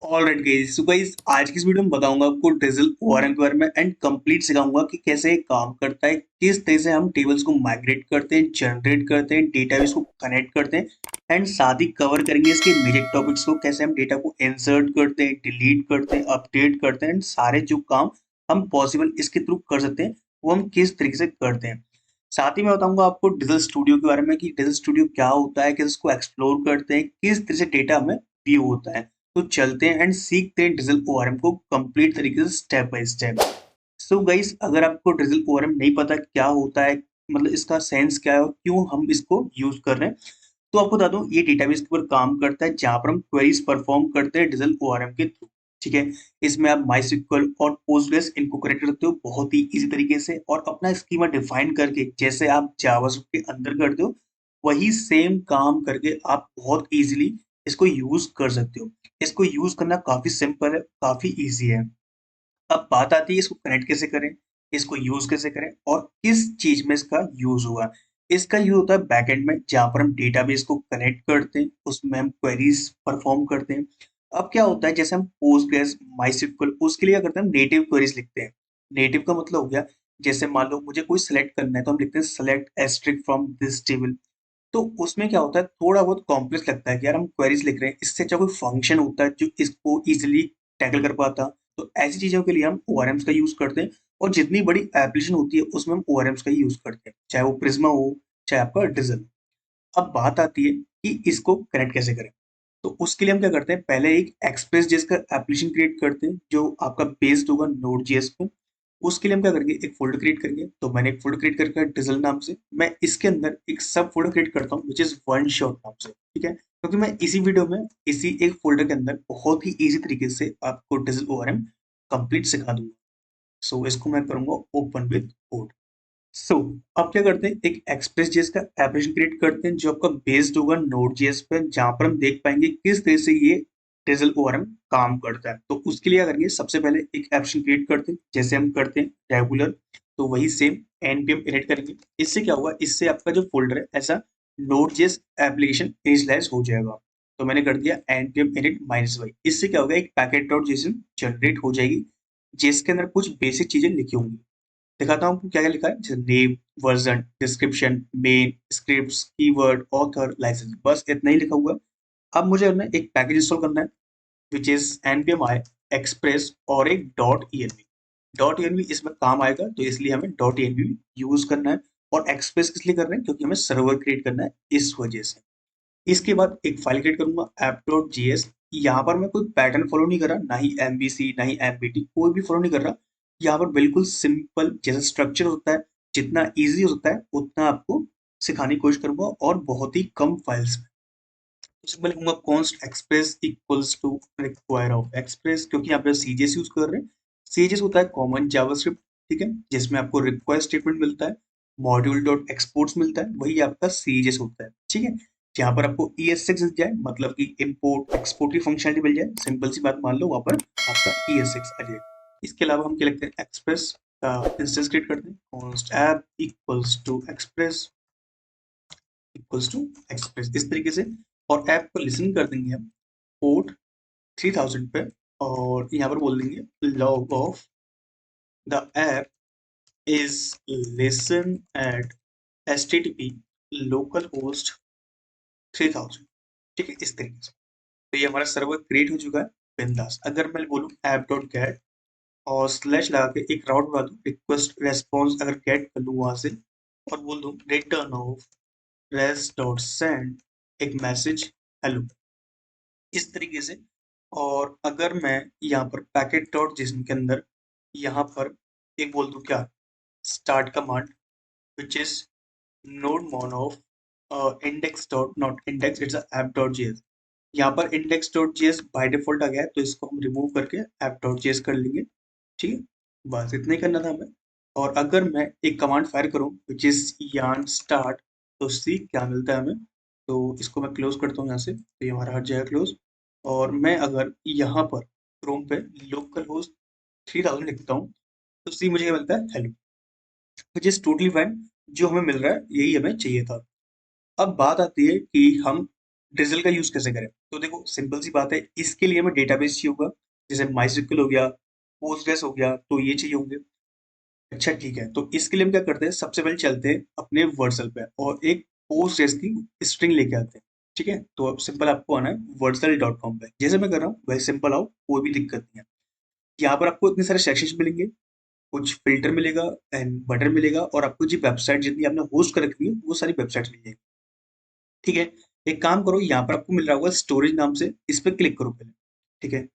Alright guys, so guys आज की इस वीडियो में बताऊंगा आपको ड्रिजल ओआरएम के बारे में एंड कंप्लीट सिखाऊंगा कि कैसे ये काम करता है, किस तरह से हम टेबल्स को माइग्रेट करते हैं, जनरेट करते हैं, डेटाबेस को कनेक्ट करते हैं एंड साथ ही कवर करेंगे इसके मेजर टॉपिक्स को, कैसे हम डेटा को इंसर्ट करते हैं, डिलीट करते हैं, अपडेट करते हैं एंड सारे जो काम हम पॉसिबल इसके थ्रू कर सकते हैं वो हम किस तरीके से करते हैं। साथ ही मैं बताऊंगा आपको डिजिटल स्टूडियो के बारे में कि डिजिटल स्टूडियो क्या होता है, कैसे इसको एक्सप्लोर करते हैं, किस तरह से डेटा हमें व्यू होता है। तो चलते हैं एंड सीखते हैं डिजिटल ओआरएम को कंप्लीट तरीके से step by step. So guys, अगर आपको डिजिटल ओआरएम नहीं पता क्या होता है, मतलब इसका सेंस क्या है और क्यों हम इसको यूज कर रहे हैं, तो आपको बता दूं ये डेटाबेस के ऊपर काम करता है जहां पर हम क्वेरीज परफॉर्म करते हैं डिजिटल ओआरएम के थ्रू। ठीक है, इसमें आप माइस्क्ल और पोस्टग्रेस इनको कनेक्ट करते हो बहुत ही इजी तरीके से और अपना स्कीमा डिफाइन करके जैसे आप जावास्क्रिप्ट के अंदर करते हो वही सेम काम करके आप बहुत इजीली इसको यूज कर सकते हो। इसको यूज करना काफी सिंपल है, काफी इजी है। अब बात आती है इसको कनेक्ट कैसे करें, इसको यूज कैसे करें और किस चीज में इसका यूज हुआ। इसका यूज होता है बैकएंड में जहां पर हम डेटाबेस को कनेक्ट करते हैं, उसमें हम क्वेरीज परफॉर्म करते हैं। अब क्या होता है, जैसे हम पोस्टग्रेस, माइस्क्ल, उसके लिए क्या करते हैं, हम नेटिव क्वेरीज लिखते हैं। नेटिव का मतलब हो गया, जैसे मान लो मुझे कोई सेलेक्ट करना है तो हम लिखते हैं select asterisk from this table. तो उसमें क्या होता है, थोड़ा बहुत कॉम्प्लेक्स लगता है कि यार हम क्वेरीज लिख रहे हैं, इससे अच्छा कोई फंक्शन होता है जो इसको इजिली टैकल कर पाता। तो ऐसी चीजों के लिए हम ओआरएम्स का यूज करते हैं और जितनी बड़ी एप्लीकेशन होती है उसमें हम ओआरएम्स का ही यूज करते हैं, चाहे वो प्रिज्मा हो, चाहे आपका डिजल। अब बात आती है कि इसको कनेक्ट कैसे करें। तो उसके लिए हम क्या करते हैं, पहले एक एक्सप्रेस जेएस का एप्लीकेशन क्रिएट करते हैं जो आपका बेस्ड होगा नोड जेएस पे। उसके लिए हम क्या करेंगे, एक फोल्डर क्रिएट करेंगे। तो मैंने एक फोल्डर क्रिएट करके डिजल नाम से, मैं इसके अंदर एक सब फोल्डर क्रिएट करता हूँ विच इज वन शॉट नाम से। ठीक है, क्योंकि मैं इसी वीडियो में इसी एक फोल्डर के अंदर बहुत ही इजी तरीके से आपको डिजल ओआरएम कंप्लीट सिखा दूंगा। सो इसको मैं करूंगा ओपन विद कोड। सो अब क्या करते हैं, एक एक्सप्रेस जेएस का एप्लीकेशन क्रिएट करते हैं जो आपका बेस्ड होगा नोड जेएस पे, जहां पर हम देख पाएंगे किस तरह से ये डिजिटल ओआरएम काम करता है। तो उसके लिए क्या करेंगे, सबसे पहले एक एप्लीकेशन क्रिएट करते हैं जैसे हम करते हैं रेगुलर। तो वही सेम npm init करेंगे। इससे क्या होगा, इससे आपका जो फोल्डर है ऐसा नोड जेएस एप्लीकेशन इनिशियलाइज हो जाएगा। तो मैंने कर दिया npm init -y। इससे क्या होगा, एक पैकेट डॉट जेसन जनरेट हो जाएगी जिसके अंदर कुछ बेसिक चीजें लिखी होंगी। दिखाता हूँ आपको क्या क्या लिखा है, जैसे name, version, description, main, scripts, keyword, author, license, बस इतना ही लिखा हुआ है। अब मुझे है ना एक पैकेज इंस्टॉल करना है which is npm i express और एक डॉट env। डॉट env इसमें काम आएगा तो इसलिए हमें डॉट env यूज करना है। और एक्सप्रेस किस लिए कर रहे हैं, क्योंकि हमें सर्वर क्रिएट करना है इस वजह से। इसके बाद एक फाइल क्रिएट करूंगा app.js। यहाँ पर मैं कोई पैटर्न फॉलो नहीं कर रहा, ना ही MVC ना ही MVT, कोई भी फॉलो नहीं कर रहा। यहाँ पर बिल्कुल सिंपल जैसा स्ट्रक्चर होता है, जितना इजी हो सकता है उतना आपको सिखाने की कोशिश करूंगा और बहुत ही कम फाइल्स में। उसमें मैं लिखूंगा const express equals to require of express, क्योंकि यहाँ पे CJS यूज कर रहे हैं। CJS होता है कॉमन जावास्क्रिप्ट, ठीक है, जिसमें आपको रिक्वायर स्टेटमेंट मिलता है, मॉड्यूल डॉट एक्सपोर्ट्स मिलता है, वही आपका CJS होता है। ठीक है, जहाँ पर आपको ES6 मिल जाए, मतलब कि इम्पोर्ट एक्सपोर्ट की फंक्शनलिटी मिल जाए, सिंपल सी बात मान लो, वहां पर आपका ES6 आ जाए। इसके अलावा हम क्या लिखते हैं, एक्सप्रेस का इंस्टेंस क्रिएट करते हैं, const app equals to express equals to express, इस तरीके से। और ऐप को लिसन कर देंगे हम पोर्ट 3000 पे, और यहाँ पर बोल देंगे log of the app is listen at http local host 3000। ठीक है, इस तरीके से। तो ये हमारा सर्वर क्रिएट हो चुका है बिंदास। अगर मैं बोलूँ ऐप डॉट गेट और स्लैश लगा के एक राउट बना दूँ, रिक्वेस्ट रेस्पॉन्स अगर गेट कर लूँ वहां से, और बोल दूँ return of res dot send एक मैसेज हेलो, इस तरीके से। और अगर मैं यहाँ पर पैकेट डॉट जेसन के अंदर यहाँ पर एक बोल दूँ क्या, start command which is nodemon of index dot not index, it's app dot JS. यहाँ पर index dot JS by default आ गया है तो इसको हम रिमूव करके ऐप डॉट जेएस कर लेंगे। ठीक है, बस इतना ही करना था हमें। और अगर मैं एक कमांड फायर करूँ विच इज यार्न स्टार्ट, तो सी क्या मिलता है हमें। तो इसको मैं क्लोज करता हूँ यहाँ से, तो ये हमारा हट जाएगा क्लोज। और मैं अगर यहाँ पर क्रोम पे लोकल होस्ट 3000 लिखता हूँ तो सी मुझे क्या मिलता है, hello, which is totally fine. जो हमें मिल रहा है यही हमें चाहिए था। अब बात आती है कि हम ड्रिजल का यूज कैसे करें? तो देखो सिंपल सी बात है, इसके लिए हमें डेटाबेस चाहिए होगा, जैसे माइस्क्ल हो गया, पोस्टग्रेस हो गया, तो ये चाहिए होंगे। अच्छा ठीक है, तो इसके लिए हम क्या करते हैं, सबसे पहले चलते हैं अपने वर्सल पे और एक पोस्टग्रेस की स्ट्रिंग लेके आते हैं। ठीक है, तो अब सिंपल आपको आना है वर्सल.com पे, जैसे मैं कर रहा हूँ वैसे सिंपल आओ, कोई भी दिक्कत नहीं है। यहाँ पर आपको इतने सारे सेक्शंस मिलेंगे, कुछ फिल्टर मिलेगा एंड बटन मिलेगा, और आपको जी वेबसाइट जितनी आपने होस्ट कर रखी है वो सारी वेबसाइट मिल जाएगी। ठीक है, एक काम करो, यहाँ पर आपको मिल रहा होगा स्टोरेज नाम से, इस पे क्लिक करो पहले। ठीक है,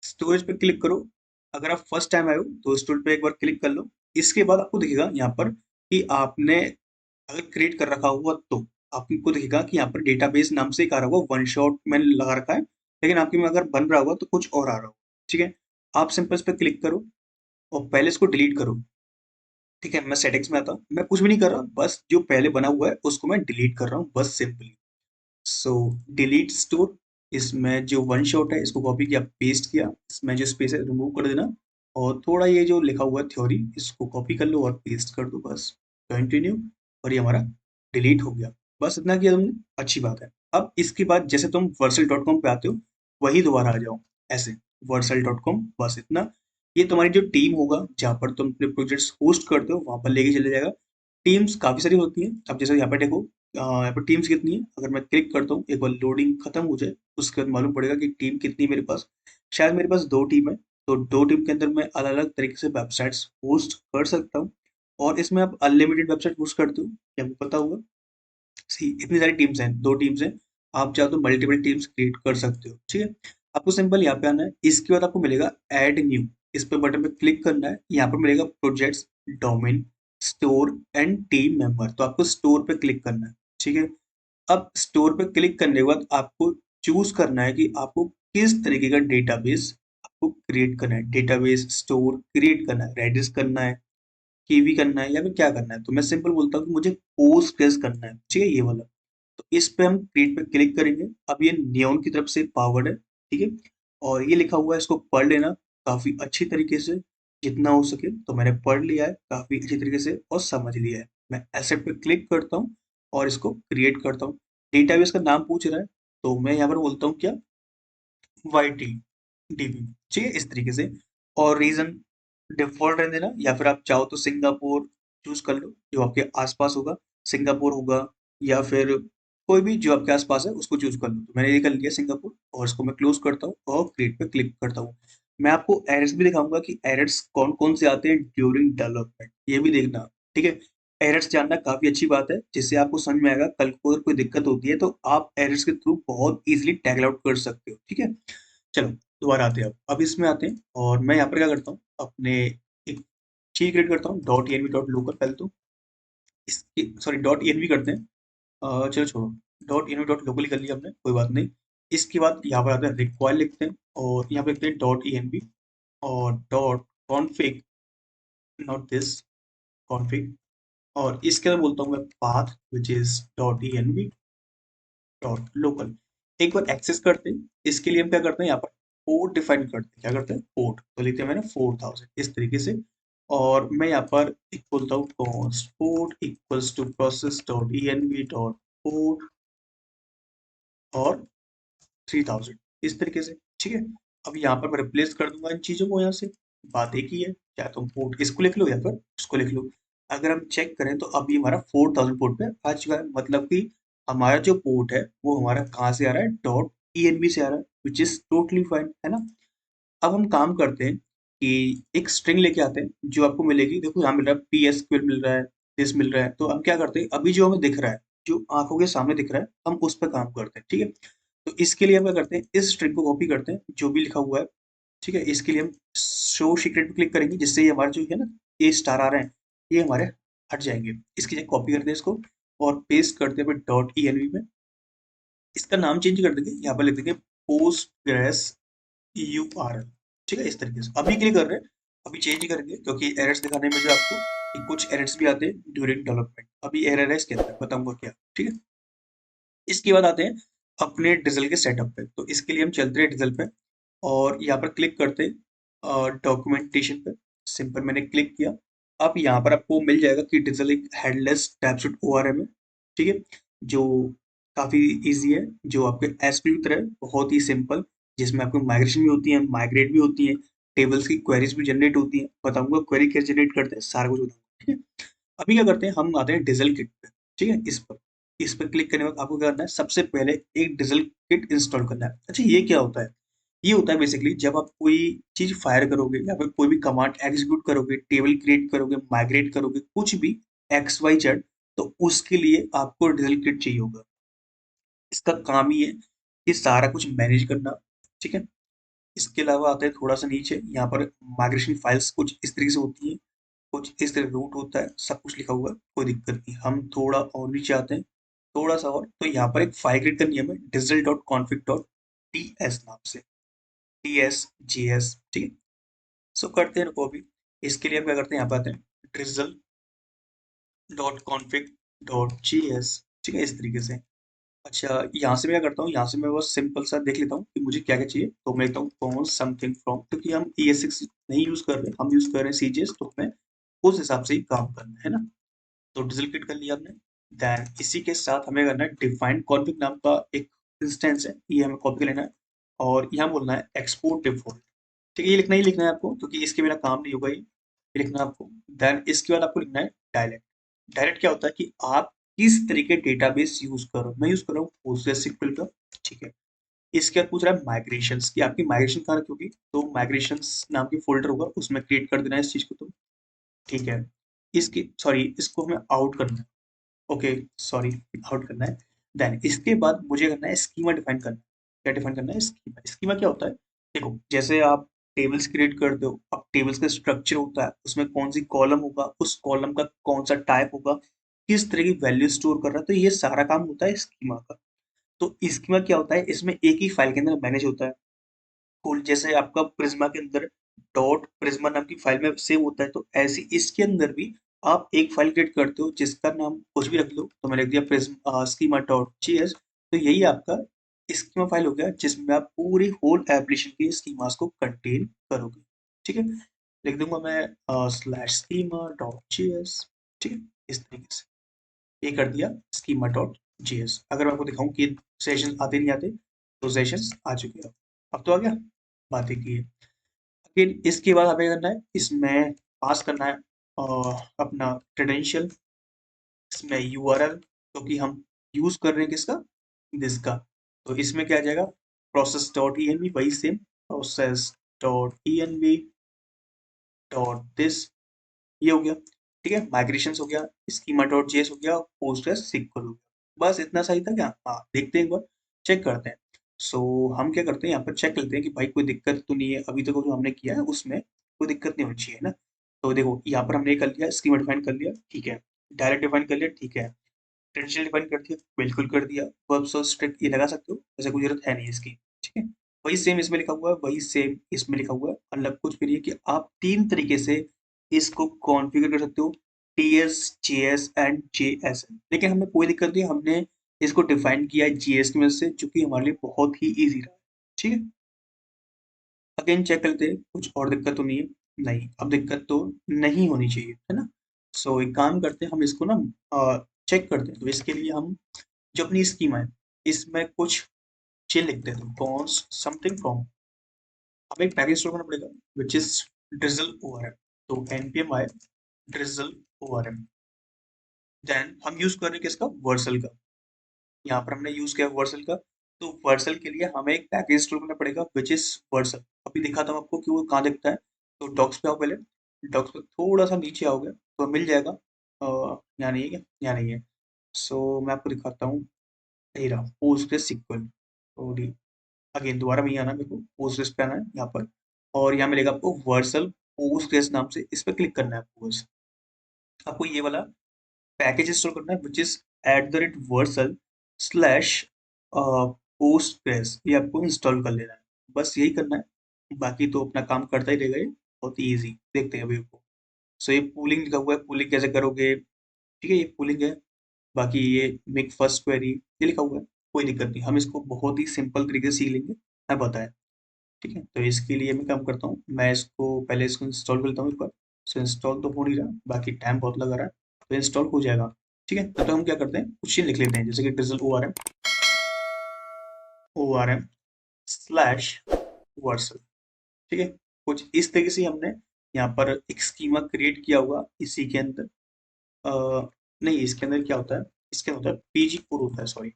स्टोरेज पे क्लिक करो। अगर आप फर्स्ट टाइम आए हो तो स्टोरेज पे एक बार क्लिक कर लो। इसके बाद आपको दिखेगा यहाँ पर कि आपने अगर क्रिएट कर रखा हुआ तो आपको दिखेगा कि यहाँ पर डेटाबेस नाम से एक आ रहा होगा, वन शॉट मैंने लगा रखा है, लेकिन आपके में अगर बन रहा होगा तो कुछ और आ रहा होगा। ठीक है, आप सिंपल इस पे क्लिक करो और पहले इसको डिलीट करो। ठीक है, मैं सेटिंग्स में आता हूँ, मैं कुछ भी नहीं कर रहा, बस जो पहले बना हुआ है उसको मैं डिलीट कर रहा हूँ, बस सिंपली। सो डिलीट स्टोर, इसमें जो वन शॉट है इसको कॉपी किया, पेस्ट किया, इसमें जो स्पेस है रिमूव कर देना, और थोड़ा ये जो लिखा हुआ है थ्योरी इसको कॉपी कर लो और पेस्ट कर दो, बस कंटिन्यू, और ये हमारा डिलीट हो गया। बस इतना किया तुमने, अच्छी बात है। अब इसके बाद जैसे तुम वर्सल.com पे आते हो, वही दोबारा आ जाओ ऐसे, वर्सल.com, बस इतना। ये तुम्हारी जो टीम होगा जहाँ पर तुम अपने प्रोजेक्ट्स होस्ट करते हो वहां पर लेके चले जाएगा। टीम्स काफी सारी होती हैं, अब जैसे यहाँ पे देखो, यहाँ पर टीम्स कितनी है, अगर मैं क्लिक करता हूँ एक बार लोडिंग खत्म हो जाए, उसके बाद मालूम पड़ेगा कि टीम कितनी है मेरे पास। शायद मेरे पास दो टीम है, तो दो टीम के अंदर मैं अलग अलग तरीके से वेबसाइट्स होस्ट कर सकता हूँ, और इसमें आप अनलिमिटेड वेबसाइट होस्ट करते हो, ये आपको पता होगा। सी इतनी सारी टीम्स हैं, दो टीम्स हैं, आप चाहो तो मल्टीपल टीम्स क्रिएट कर सकते हो। ठीक है, आपको सिंपल यहाँ पे आना है, इसके बाद आपको मिलेगा ऐड न्यू, इस पे बटन पे क्लिक करना है, यहाँ पर मिलेगा projects, domain, store and team member, तो आपको स्टोर पे क्लिक करना है। ठीक है, अब स्टोर पे क्लिक करने के बाद आपको चूज करना है कि आपको किस तरीके का डेटाबेस आपको क्रिएट करना है, डेटाबेस स्टोर क्रिएट करना है, रेडिस करना है, कीवी करना है, या फिर क्या करना है। तो मैं सिंपल बोलता हूँ कि मुझे पोस्टग्रेस करना है, ठीक है, ये वाला। तो इस पे हम क्रिएट पे क्लिक करेंगे, अब ये नियॉन की तरफ से पावर्ड है। ठीक है, और ये लिखा हुआ है, इसको पढ़ लेना काफी अच्छी तरीके से, जितना हो सके। तो मैंने पढ़ लिया है काफी अच्छी तरीके से और समझ लिया है। मैं एसेट पे क्लिक करता हूँ और इसको क्रिएट करता हूँ। डेटाबेस का नाम पूछ रहा है, तो मैं यहाँ पर बोलता हूँ क्या, वाई टी डीबी, ठीक है, इस तरीके से। और रीजन डिफॉल्ट रहने देना, या फिर आप चाहो तो सिंगापुर चूज कर लो, जो आपके आसपास होगा, सिंगापुर होगा, या फिर कोई भी जो आपके आसपास है उसको चूज कर लो। तो मैंने ये कर लिया सिंगापुर, और इसको मैं क्लोज करता हूँ और क्रिएट पे क्लिक करता हूँ। मैं आपको एरर्स भी दिखाऊंगा कि एरर्स कौन कौन से आते हैं ड्यूरिंग डेवलपमेंट, ये भी देखना। ठीक है, एरर्स जानना काफी अच्छी बात है, जिससे आपको समझ में आएगा कल को अगर कोई दिक्कत होती है तो आप एरर्स के थ्रू बहुत इजीली टैगल आउट कर सकते हो। ठीक है, चलो दोबारा आते हैं, अब इसमें आते हैं, और मैं यहाँ पर क्या करता हूँ, अपने एक चीज क्रिएट करता हूँ, डॉट एनवी डॉट लोकल, पहले तो इसकी सॉरी डॉट एनवी करते हैं। चलो छोड़ो, डॉट एनवी डॉट लोकल कर लिया हमने, कोई बात नहीं। इसके बाद यहाँ पर आते हैं, रिक्वायर लिखते हैं, और यहाँ पे लिखते हैं डॉट एनवी और dot config, not this, config, और इसके अंदर बोलता हूँ मैं path which is dot env dot local. एक बार एक्सेस करते हैं, इसके लिए हम क्या करते हैं, यहाँ पर पोर्ट डिफाइन करते हैं, क्या करते हैं, पोर्ट, तो लिखते हैं मैंने 4000 इस तरीके से। और मैं यहाँ पर एक बोलता हूँ const port equals to process dot e dot port और 3000 इस तरीके से। ठीक है, अब यहाँ पर मैं रिप्लेस कर दूंगा इन चीजों को, यहाँ से बात एक ही है, चाहे तुम पोर्ट इसको लिख लो या फिर उसको लिख लो। अगर हम चेक करें तो अभी हमारा 4000 पोर्ट पे आ चुका है, मतलब कि हमारा जो पोर्ट है वो हमारा कहाँ से आ रहा है, डॉट ई से आ रहा है, विच इज टोटली फाइन, है ना। अब हम काम करते हैं कि एक स्ट्रिंग लेके आते हैं, जो आपको मिलेगी, देखो यहाँ मिल रहा है पी एस क्यू एल मिल रहा है, दिस मिल रहा है, तो हम क्या करते हैं, अभी जो हमें दिख रहा है, जो आंखों के सामने दिख रहा है, हम उस पर काम करते हैं। ठीक है, तो इसके लिए हम क्या करते हैं, इस स्ट्रिंग को कॉपी करते हैं जो भी लिखा हुआ है। ठीक है, इसके लिए हम शो सीक्रेट पे क्लिक करेंगे, जिससे ये हमारे जो है ना, ये स्टार आ रहे हैं, ये हमारे हट जाएंगे। इसकी जगह कॉपी करते हैं इसको और पेस्ट करते हैं डॉट ई एन वी में। इसका नाम चेंज कर देंगे, यहाँ पर लिख देंगे post grace you R L. ठीक है, इस तरीके से अभी के लिए कर रहे हैं, अभी चेंज ही करेंगे, क्योंकि एरर्स दिखाने में जो आपको कि कुछ एरर्स भी आते हैं ड्यूरिंग डेवलपमेंट। अभी एरर है इसके अंदर, बताऊंगा क्या। ठीक है, इसके बाद आते हैं अपने डिजल के सेटअप पे, तो इसके लिए हम चलते हैं डिजल पे, और यहाँ पर क्लिक करते हैं डॉक्यूमेंटेशन पे, सिंपल मैंने क्लिक किया। अब यहाँ पर आपको मिल जाएगा कि डिजल एक हेडलेस टैबसूट ओआरएम है। ठीक है, जो काफ़ी ईज़ी है, जो आपके एसक्यूएल की तरह है, बहुत ही सिंपल, जिसमें आपको माइग्रेशन भी होती है, माइग्रेट भी होती है, टेबल्स की क्वेरीज भी जनरेट होती हैं। बताऊँगा क्वेरी कैसे जनरेट करते हैं, सारा कुछ बताऊँगा, ठीक है? अभी क्या करते हैं, हम आते हैं डिज़ल किट पे, ठीक है? इस पर क्लिक करने के बाद आपको क्या करना है, सबसे पहले एक डिज़ल किट इंस्टॉल करना है। अच्छा, ये क्या होता है? ये होता है बेसिकली जब आप कोई चीज़ फायर करोगे या फिर कोई भी कमांड एग्जीक्यूट करोगे, टेबल क्रिएट करोगे, माइग्रेट करोगे, कुछ भी एक्स, वाई, जेड, तो उसके लिए आपको डिज़ल किट चाहिए होगा। इसका काम ही है कि सारा कुछ मैनेज करना, ठीक है? इसके अलावा आता है थोड़ा सा नीचे, यहाँ पर माइग्रेशन फाइल्स कुछ इस तरीके से होती हैं, कुछ इस तरह रूट होता है, सब कुछ लिखा हुआ है, कोई दिक्कत नहीं। हम थोड़ा और नीचे आते हैं, थोड़ा सा और, तो यहाँ पर एक फाइल क्रिएट करनी है हमें digital.config.ts नाम से, TSGS, ठीक है? सो करते हैं इनको अभी। इसके लिए हम क्या करते हैं, यहाँ पे आते हैं drizzle.config.js, ठीक है, इस तरीके से। अच्छा, यहाँ से मैं क्या करता हूँ, यहाँ से मैं बस सिंपल सा देख लेता हूँ कि मुझे क्या क्या चाहिए, तो मैं लिखता हूँ कौन समथिंग फ्रॉम, क्योंकि हम ES6 नहीं यूज कर रहे, हम यूज कर रहे हैं CJS, तो हमें उस हिसाब से ही काम करना है ना। तो डिजिटल किट कर लिया हमने। देन इसी के साथ हमें करना है डिफाइन कॉन्फ़िग नाम का एक इंस्टेंस है, ये हमें कॉपी लेना है और यहाँ बोलना है एक्सपोर्ट डिफॉल्ट, ठीक है? ये लिखना ही लिखना है आपको, क्योंकि इसके बिना काम नहीं होगा, ये लिखना है आपको। देन इसके बाद आपको लिखना है डायलेक्ट। डायरेक्ट क्या होता है कि आप किस तरीके डेटाबेस यूज कर रहे हो। मैं यूज कर रहा हूँ PostgreSQL का, ठीक है? इसके बाद पूछ रहा है माइग्रेशंस की, आपकी माइग्रेशन कहाँ रखी होगी, तो माइग्रेशंस नाम की फोल्डर होगा, उसमें क्रिएट कर देना है इस चीज को, तो ठीक है। इसकी सॉरी, इसको हमें आउट करना है, ओके, सॉरी, आउट करना है। देन इसके बाद मुझे करना है स्कीमा डिफाइन करना है। क्या डिफाइन करना है? स्कीमा। स्कीमा क्या होता है? देखो, जैसे आप टेबल्स क्रिएट करते हो, अब टेबल्स का स्ट्रक्चर होता है, उसमें कौन सी कॉलम होगा, उस कॉलम का कौन सा टाइप होगा, किस तरह की वैल्यू स्टोर कर रहा है, तो ये सारा काम होता है स्कीमा का। तो स्कीमा क्या होता है, इसमें एक ही फाइल के अंदर मैनेज होता है। कुल जैसे आपका प्रिज्मा के अंदर डॉट प्रिज्मा नाम की फाइल में सेव होता है, तो ऐसे इसके अंदर भी आप एक फाइल क्रिएट करते हो जिसका नाम कुछ भी रख लो, तो मैंने लिख दिया प्रिज्मा स्कीमा डॉट जीएस, तो यही आपका स्कीमा फाइल हो गया, जिसमें आप पूरी होल एप्लीकेशन के स्कीमास को कंटेन करोगे, ठीक है? लिख दूंगा मैं स्लैश स्कीमा डॉट जीएस, ठीक है, इस तरीके से ये कर दिया स्कीमा डॉट जीएस। अगर मैं आपको दिखाऊं कि सेशन आते नहीं आते, तो सेशंस आ चुके हैं, अब तो आ गया, बात ही की है। फिर इसके बाद हमें करना है, इसमें पास करना है अपना क्रेडेंशियल, इसमें यूआरएल, क्योंकि हम यूज कर रहे हैं किसका, दिसका, तो इसमें क्या आ जाएगा, process dot E N V, वही same, process dot E N V dot this, ये हो गया, ठीक है? माइग्रेशन हो गया, स्कीमा डॉट जेएस हो गया, पोस्टग्रेस सिक्वल हो गया, बस इतना सही था क्या? हाँ, देखते हैं एक बार, चेक करते हैं। सो हम क्या करते हैं, यहाँ पर चेक लेते हैं कि भाई कोई दिक्कत तो नहीं है, अभी तक जो हमने किया है उसमें कोई दिक्कत नहीं होनी चाहिए ना। तो देखो, यहाँ पर हमने ये कर लिया, स्कीमा डिफाइन कर लिया, ठीक है, डायरेक्ट डिफाइन कर लिया, ठीक है, पोटेंशियल डिफाइन कर दिया, बिल्कुल कर दिया, वर्ब सोर्स स्ट्रिंग ये लगा सकते हो, ऐसा कोई जरूरत है नहीं इसकी, ठीक है? वही सेम इसमें लिखा हुआ है, वही सेम इसमें लिखा हुआ है, अलग कुछ भी नहीं है कि आप तीन तरीके से इसको कॉन्फ़िगर कर सकते हो, टीएस, जेएस एंड जेएसएन। लेकिन हमें कोई दिक्कत नहीं, हमने इसको डिफाइन किया है जीएस की मदद से, जो कि हमारे लिए बहुत ही ईजी रहा, ठीक है? अगेन चेक करते हैं, कुछ और दिक्कत तो नहीं है, नहीं, अब दिक्कत तो नहीं होनी चाहिए, है ना? सो एक काम करते हैं, हम इसको ना चेक करते हैं, तो इसके लिए हम जो अपनी स्कीम है, इसमें कुछ चीज लिख देते हैं, कॉन्स समथिंग फ्रॉम, हमें एक पैकेज स्टोर करना पड़ेगा, विच इज ड्रिजल ओआरएम, तो npm आई ड्रिजल ओआरएम। देन हम यूज कर रहे हैं किसका, वर्सल का, यहाँ पर हमने यूज किया वर्सल का, तो वर्सल के लिए हमें एक पैकेज इंस्टॉल करना पड़ेगा, विच इज वर्सल। अभी दिखाता हूँ आपको कि वो कहाँ दिखता है, तो डॉक्स पे आओ पहले, डॉक्स पे थोड़ा सा नीचे आओगे तो मिल जाएगा, यहाँ नहीं है क्या, यहाँ नहीं है। सो मैं आपको दिखाता हूँ, यही रहा, पोस्टग्रेस सिक्वल, और अगेन दोबारा वहीं आना, मेरे को पोस्टग्रेस पे आना है यहाँ पर, और यहाँ मिलेगा आपको वर्सल पोस्टग्रेस नाम से, इस पर क्लिक करना है आपको, बस आपको ये वाला पैकेज इंस्टॉल करना है, which is @Vercel slash Postgres, ये आपको इंस्टॉल कर लेना है, बस यही करना है, बाकी तो अपना काम करता ही रहेगा, ये बहुत ही ईजी, देखते हैं अभी को। सो ये पूलिंग लिखा हुआ है, पूलिंग कैसे करोगे, ठीक है, ये पूलिंग है। बाकी ये मेक फर्स्ट क्वेरी ये लिखा हुआ है, कोई दिक्कत नहीं, हम इसको बहुत ही सिंपल तरीके से सीख लेंगे, मैं बताया, ठीक है? तो इसके लिए मैं काम करता हूँ, मैं इसको पहले इसको इंस्टॉल कर लेता हूँ एक बार। सो इंस्टॉल तो हो नहीं रहा, बाकी टाइम बहुत लगा रहा है, तो इंस्टॉल हो जाएगा। ठीक है, तो हम क्या करते हैं, कुछ चीज लिख लेते हैं, जैसे कि drizzle orm स्लैश वर्सल। ठीक है, कुछ इस तरीके से हमने यहाँ पर एक स्कीमा क्रिएट किया होगा इसी के अंदर। नहीं, इसके अंदर क्या होता है, इसके अंदर होता है पीजी कोड होता है, सॉरी,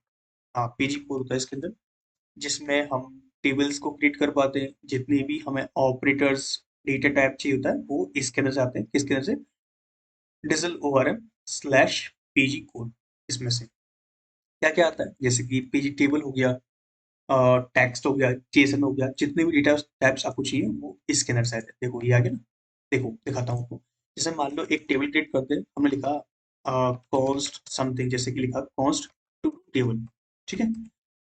हाँ पीजी कोड होता है इसके अंदर, जिसमें हम टेबल्स को क्रिएट कर पाते हैं, जितने भी हमें ऑपरेटर्स डेटा टाइप चाहिए होता है वो इसके अंदर से आते हैं, किसके अंदर से, diesel ORM slash PG code. इसमें से क्या क्या आता है, जैसे कि पीजी टेबल हो गया, टेक्स्ट हो गया, जेसन हो गया, जितने भी डेटा टाइप्स आपको चाहिए वो इसके अंदर से आते हैं। देखो ये आ गया ना, देखो दिखाता हूँ आपको। जैसे मान लो एक टेबल क्रिएट करते हैं, हमने लिखा कॉन्स्ट समथिंग, जैसे कि लिखा कॉन्स्ट टू टेबल। ठीक है,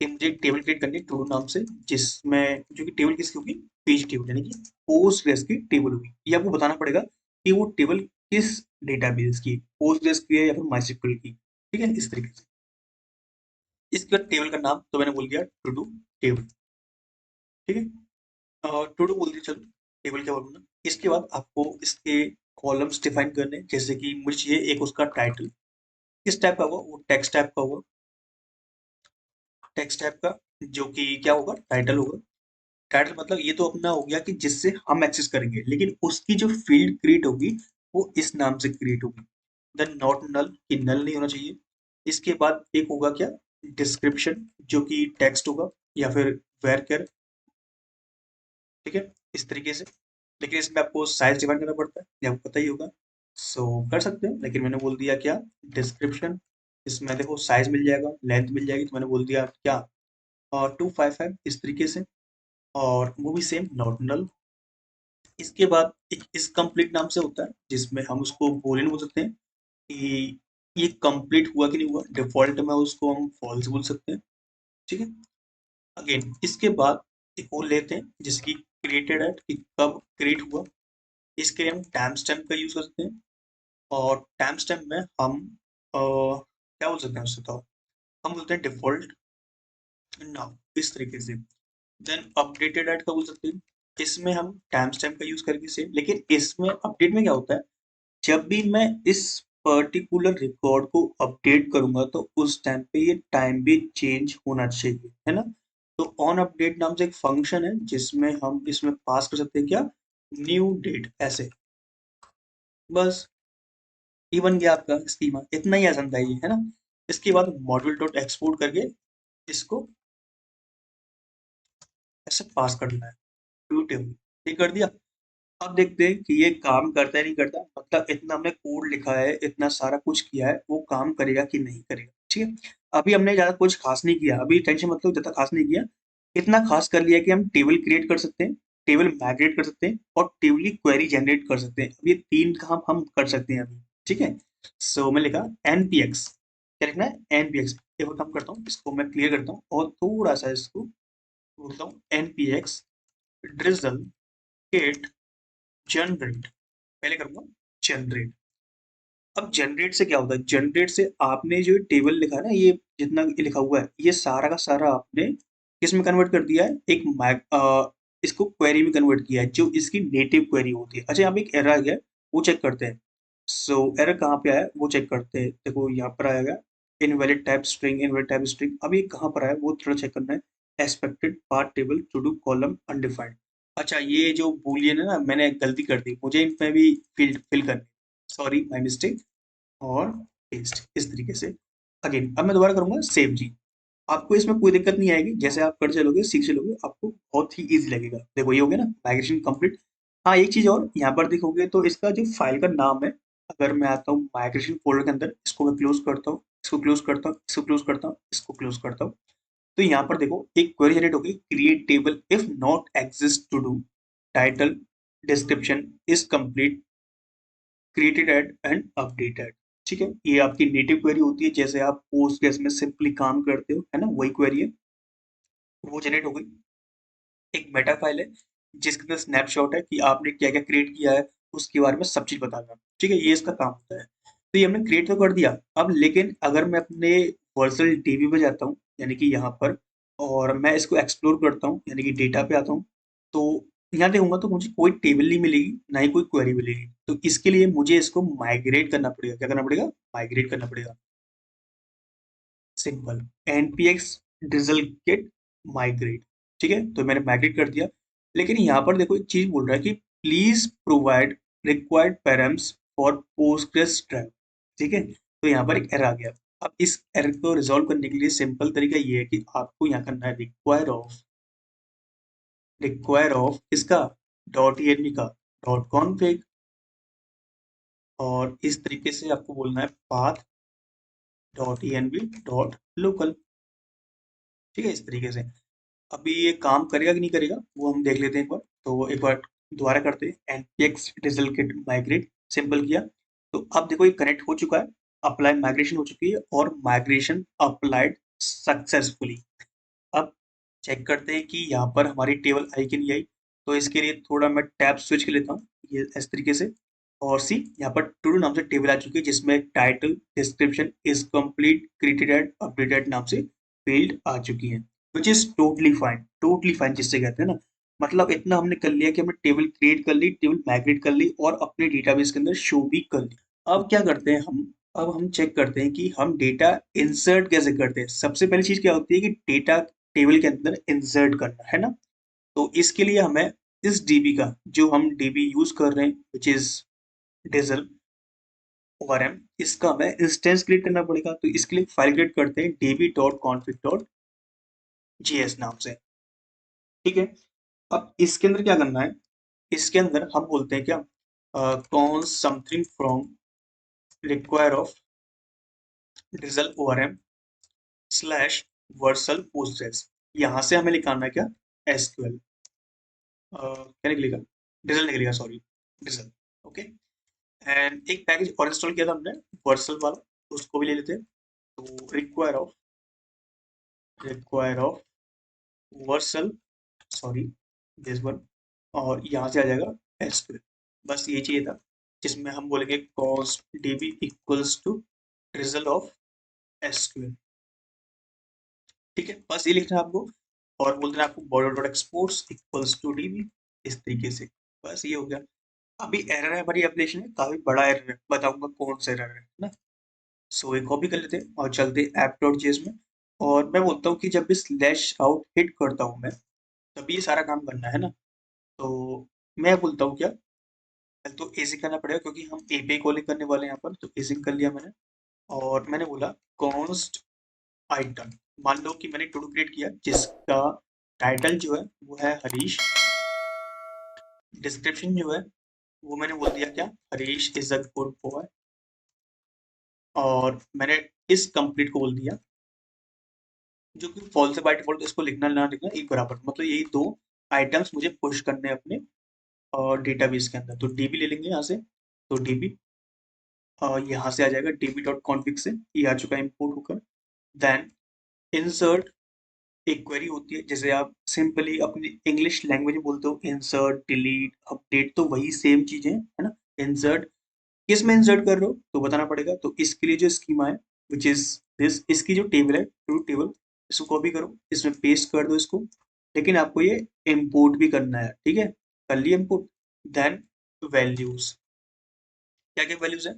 कि मुझे एक टेबल क्रिएट करनी है टू नाम से, जिसमें जो कि टेबल किसकी होगी, पेज टेबल, यानी कि पोस्टग्रेस की टेबल होगी। ये आपको बताना पड़ेगा कि वो टेबल किस डेटाबेस की, पोस्टग्रेस की है या फिर माइस्क्ल की। ठीक है, इस तरीके से। इसके बाद टेबल का नाम तो मैंने बोल दिया टू डू टेबल। ठीक है, टू डू बोल दिया, चलो टेबल क्या बोलूंगा। इसके बाद आपको इसके कॉलम्स डिफाइन करने हैं, जैसे कि मुझे चाहिए एक उसका टाइटल, किस टाइप का होगा, वो टेक्स्ट टाइप का होगा, टेक्स्ट टाइप का, जो कि क्या होगा, टाइटल होगा। टाइटल मतलब ये तो अपना हो गया कि जिससे हम एक्सेस करेंगे, लेकिन उसकी जो फील्ड क्रिएट होगी वो इस नाम से क्रिएट होगी। देन नॉट नल, कि नल नहीं होना चाहिए। इसके बाद एक होगा क्या, डिस्क्रिप्शन, जो कि टेक्स्ट होगा, या फिर वेर कर। ठीक है, इस तरीके से। लेकिन इसमें आपको साइज डिफाइन करना पड़ता है, ये आपको पता ही होगा। सो कर सकते हैं, लेकिन मैंने बोल दिया क्या, डिस्क्रिप्शन। इसमें देखो साइज मिल जाएगा, लेंथ मिल जाएगी, तो मैंने बोल दिया क्या, 255, इस तरीके से। और वो भी सेम नॉट नल। इसके बाद एक इस कंप्लीट नाम से होता है, जिसमें हम उसको बूलियन बोल सकते हैं कि ये कंप्लीट हुआ कि नहीं हुआ। डिफॉल्ट में उसको हम फॉल्स बोल सकते हैं। ठीक है, अगेन इसके बाद एक और लेते हैं, जैसे कि क्रिएटेड एट, कि कब क्रिएट हुआ। इसके लिए हम टाइम स्टैम्प का यूज कर सकते हैं, और टाइम स्टैम्प में हम क्या बोल सकते हैं उससे, तो हम बोलते हैं डिफॉल्ट नाउ, इस तरीके से। देन अपडेटेड एट का बोल सकते हैं, इसमें हम टाइम स्टैम्प का यूज करेंगे सेम, लेकिन इसमें अपडेट में क्या होता है, जब भी मैं इस पर्टिकुलर रिकॉर्ड को अपडेट करूंगा तो उस टाइम पे ये टाइम भी चेंज होना चाहिए, है ना। तो ऑन अपडेट नाम से एक फंक्शन है, जिसमें हम इसमें पास कर सकते हैं क्या, न्यू डेट, ऐसे। बस ये बन गया आपका स्कीमा, इतना ही आसान था ये, है ना। इसके बाद मॉड्यूल डॉट एक्सपोर्ट करके इसको ऐसे पास करना है टू टेबल। ये कर दिया। अब देखते हैं कि ये काम करता है नहीं करता, मतलब इतना हमने कोड लिखा है, इतना सारा कुछ किया है, वो काम करेगा कि नहीं करेगा। ठीक है, अभी हमने ज्यादा कुछ खास नहीं किया, अभी टेंशन मतलब ज्यादा खास नहीं किया। इतना खास कर लिया कि हम टेबल क्रिएट कर सकते हैं, टेबल माइग्रेट कर सकते हैं, और टेबल की क्वेरी जनरेट कर सकते हैं। अब ये तीन काम हम कर सकते हैं अभी। ठीक है, सो मैं लिखा npx, क्या लिखना है, npx। एक और काम करता हूँ, इसको मैं क्लियर करता हूँ और थोड़ा सा इसको बोलता हूँ, npx drizzle git जनरेट, पहले करूंगा जनरेट। अब जनरेट से क्या होता है, जनरेट से आपने जो टेबल लिखा है ना, ये जितना ये लिखा हुआ है, ये सारा का सारा आपने किस में कन्वर्ट कर दिया है, एक इसको क्वेरी में कन्वर्ट किया है, जो इसकी नेटिव क्वेरी होती है। अच्छा, यहाँ पे एक एरर आ गया है, वो चेक करते हैं। सो एरर कहाँ पे आया है वो चेक करते हैं। देखो यहाँ पर आएगा invalid type string, invalid type string. अब ये कहाँ पर आया है वो थोड़ा चेक करना है। Expected part table to do column undefined. अच्छा, ये जो बूलियन है ना, मैंने गलती कर दी, मुझे इनमें भी फील्ड फिल करनी, सॉरी माय मिस्टेक। और पेस्ट, इस तरीके से। अगेन अब मैं दोबारा करूंगा सेव जी। आपको इसमें कोई दिक्कत नहीं आएगी, जैसे आप कर चलोगे सीख चलोगे, आपको बहुत ही इजी लगेगा। देखो ये हो गया ना माइग्रेशन कंप्लीट। हाँ, एक चीज और यहाँ पर देखोगे तो इसका जो फाइल का नाम है, अगर मैं आता हूँ माइग्रेशन फोल्डर के अंदर, इसको मैं क्लोज करता हूँ, इसको क्लोज करता हूँ, इसको क्लोज करता हूँ, इसको क्लोज करता हूँ, तो यहाँ पर देखो एक क्वेरी जनरेट होगी, create table if not exist to do title description is complete created at and updated. ठीक है, ये आपकी नेटिव क्वेरी होती है, जैसे आप पोस्टग्रेस में सिंपली काम करते हो, है ना, वही क्वेरी है। वो जनरेट हो गई। एक मेटा फाइल है, जिसके अंदर स्नैपशॉट है कि आपने क्या क्या क्रिएट किया है, उसके बारे में सब चीज बताना। ठीक है, ये इसका काम होता है। तो ये हमने क्रिएट तो कर दिया। अब लेकिन अगर मैं अपने वर्चुअल डीबी पे जाता हूँ, यानी कि यहाँ पर, और मैं इसको एक्सप्लोर करता हूँ, यानी कि डेटा पे आता हूँ, तो यहाँ देखूंगा तो मुझे कोई टेबल नहीं मिलेगी, ना ही कोई क्वेरी मिलेगी। तो इसके लिए मुझे इसको माइग्रेट करना पड़ेगा। क्या करना पड़ेगा, माइग्रेट करना पड़ेगा। Simple npx drizzle kit migrate। ठीक है, तो मैंने माइग्रेट कर दिया, लेकिन यहाँ पर देखो एक चीज बोल रहा है कि please provide required params for Postgres drive. ठीक है, तो यहाँ पर एक एरर आ गया। अब इस एरर को रिजॉल्व करने के लिए सिंपल तरीका ये है कि आपको यहाँ करना है रिक्वायर ऑफ इसका .env का .config, और इस तरीके से आपको बोलना है path .env.local। ठीक है, इस तरीके से। अभी ये काम करेगा कि नहीं करेगा वो हम देख लेते हैं एक बार। तो एक बार दोबारा करते हैं npx drizzle kit migrate, simple किया। तो अब देखो ये कनेक्ट हो चुका है, अप्लाई माइग्रेशन हो चुकी है और माइग्रेशन अप्लाइड सक्सेसफुली। अब चेक करते हैं कि यहाँ पर हमारी टेबल आई कि नहीं आई। तो इसके लिए थोड़ा मैं टैब स्विच कर लेता हूँ ये इस तरीके से, और सी यहाँ पर टू डू नाम से टेबल आ चुकी है जिसमें title description is complete created and updated नाम से फील्ड आ चुकी है, विच इज टोटली फाइन जिससे कहते हैं ना। मतलब इतना हमने कर लिया कि हमने टेबल क्रिएट कर ली, टेबल माइग्रेट कर ली और अपने डेटाबेस के अंदर शो भी कर ली। अब क्या करते हैं हम, अब हम चेक करते हैं कि हम डेटा इंसर्ट कैसे करते हैं। सबसे पहली चीज क्या होती है कि डेटा टेबल के अंदर इंसर्ट करना है ना। तो इसके लिए हमें इस डीबी का, जो हम डीबी यूज कर रहे हैं विच इज डिजल ओआरएम, इसका हमें इंस्टेंस क्रिएट करना पड़ेगा। तो इसके लिए फाइल क्रिएट करते हैं db.config.js नाम से। ठीक है, अब इसके अंदर क्या करना है, इसके अंदर हम बोलते हैं क्या, कौन something from require of drizzle ORM slash Vercel Postgres. यहाँ से हमें निकालना है क्या, एसक्यूएल, क्या निकलेगा, डिजल निकलेगा, सॉरी डिजल। ओके, एंड एक पैकेज और इंस्टॉल किया था हमने वर्सल वाला, उसको भी ले लेते हैं। तो require of Vercel, sorry this one, और यहाँ से आ जाएगा एसक्यूएल। बस ये चाहिए था, जिसमें हम बोलेंगे const db equals to result of SQL. ठीक है, बस ये लिखना है आपको, और बोल देना आपको border dot exports equals to db, इस तरीके से। बस ये हो गया। अभी एरर है हमारी एप्लीकेशन में, काफी बड़ा एरर है, बताऊंगा कौन सा एरर है ना। सो एक कॉपी कर लेते हैं और चलते हैं app.js में। और मैं बोलता हूँ कि जब भी स्लैश आउट हिट करता हूँ मैं, तभी ये सारा काम करना है ना। तो मैं बोलता हूँ क्या, पहले तो एसिंक करना पड़ेगा क्योंकि हम एपीआई कॉलिंग करने वाले हैं यहाँ पर। तो एसिंक कर लिया मैंने, और मैंने बोला कॉन्स्ट आइटम। मान लो कि मैंने टू डू क्रिएट किया जिसका टाइटल जो है वो है हरीश, डिस्क्रिप्शन जो है वो मैंने बोल दिया क्या, Harish is a good boy, और मैंने इस कंप्लीट को बोल दिया, जो कि फॉल्स है बाय डिफॉल्ट, इसको लिखना ना लिखना एक बराबर, मतलब यही दो आइटम्स मुझे पुश करने हैं अपने डेटाबेस के अंदर। तो डीबी ले लेंगे यहाँ से। तो डीबी यहाँ से आ जाएगा db डॉट कॉन्फिग से, ये आ चुका है इम्पोर्ट होकर। देन इंसर्ट, एक क्वेरी होती है जैसे आप सिंपली अपनी इंग्लिश लैंग्वेज में बोलते हो इंसर्ट डिलीट अपडेट, तो वही सेम चीजें है ना। इंसर्ट किस में इंसर्ट कर रहे हो तो बताना पड़ेगा। तो इसके लिए जो स्कीमा है विच इज दिस, इसकी जो टेबल है ट्रू टेबल, इसको कॉपी करो, इसमें पेस्ट कर दो इसको। लेकिन आपको ये इंपोर्ट भी करना है, ठीक है, कर लिया इंपोर्ट। देन वैल्यूज, क्या क्या वैल्यूज है,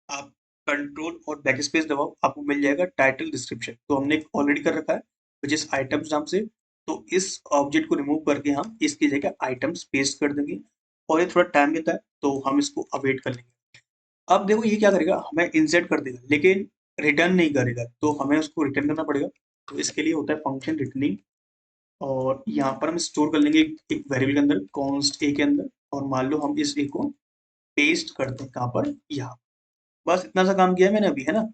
आप कंट्रोल और बैक स्पेस दबाओ, आपको मिल जाएगा टाइटल डिस्क्रिप्शन। तो हमने ऑलरेडी कर रखा है विच इज आइटम्स नाम से। तो इस ऑब्जेक्ट को रिमूव करके हम इसकी जगह आइटम्स पेस्ट कर देंगे, और ये थोड़ा टाइम लेता है तो हम इसको अवेट कर लेंगे। अब देखो ये क्या करेगा, हमें इंसर्ट कर देगा लेकिन रिटर्न नहीं करेगा, तो हमें उसको रिटर्न करना पड़ेगा। तो इसके लिए होता है फंक्शन रिटर्निंग, और यहाँ पर हम स्टोर कर लेंगे एक वेरिएबल के अंदर कॉन्स्ट ए के अंदर, और मान लो हम इस ए को पेस्ट करते हैं कहाँ पर, यहाँ। बस इतना सा काम किया है मैंने अभी, है ना।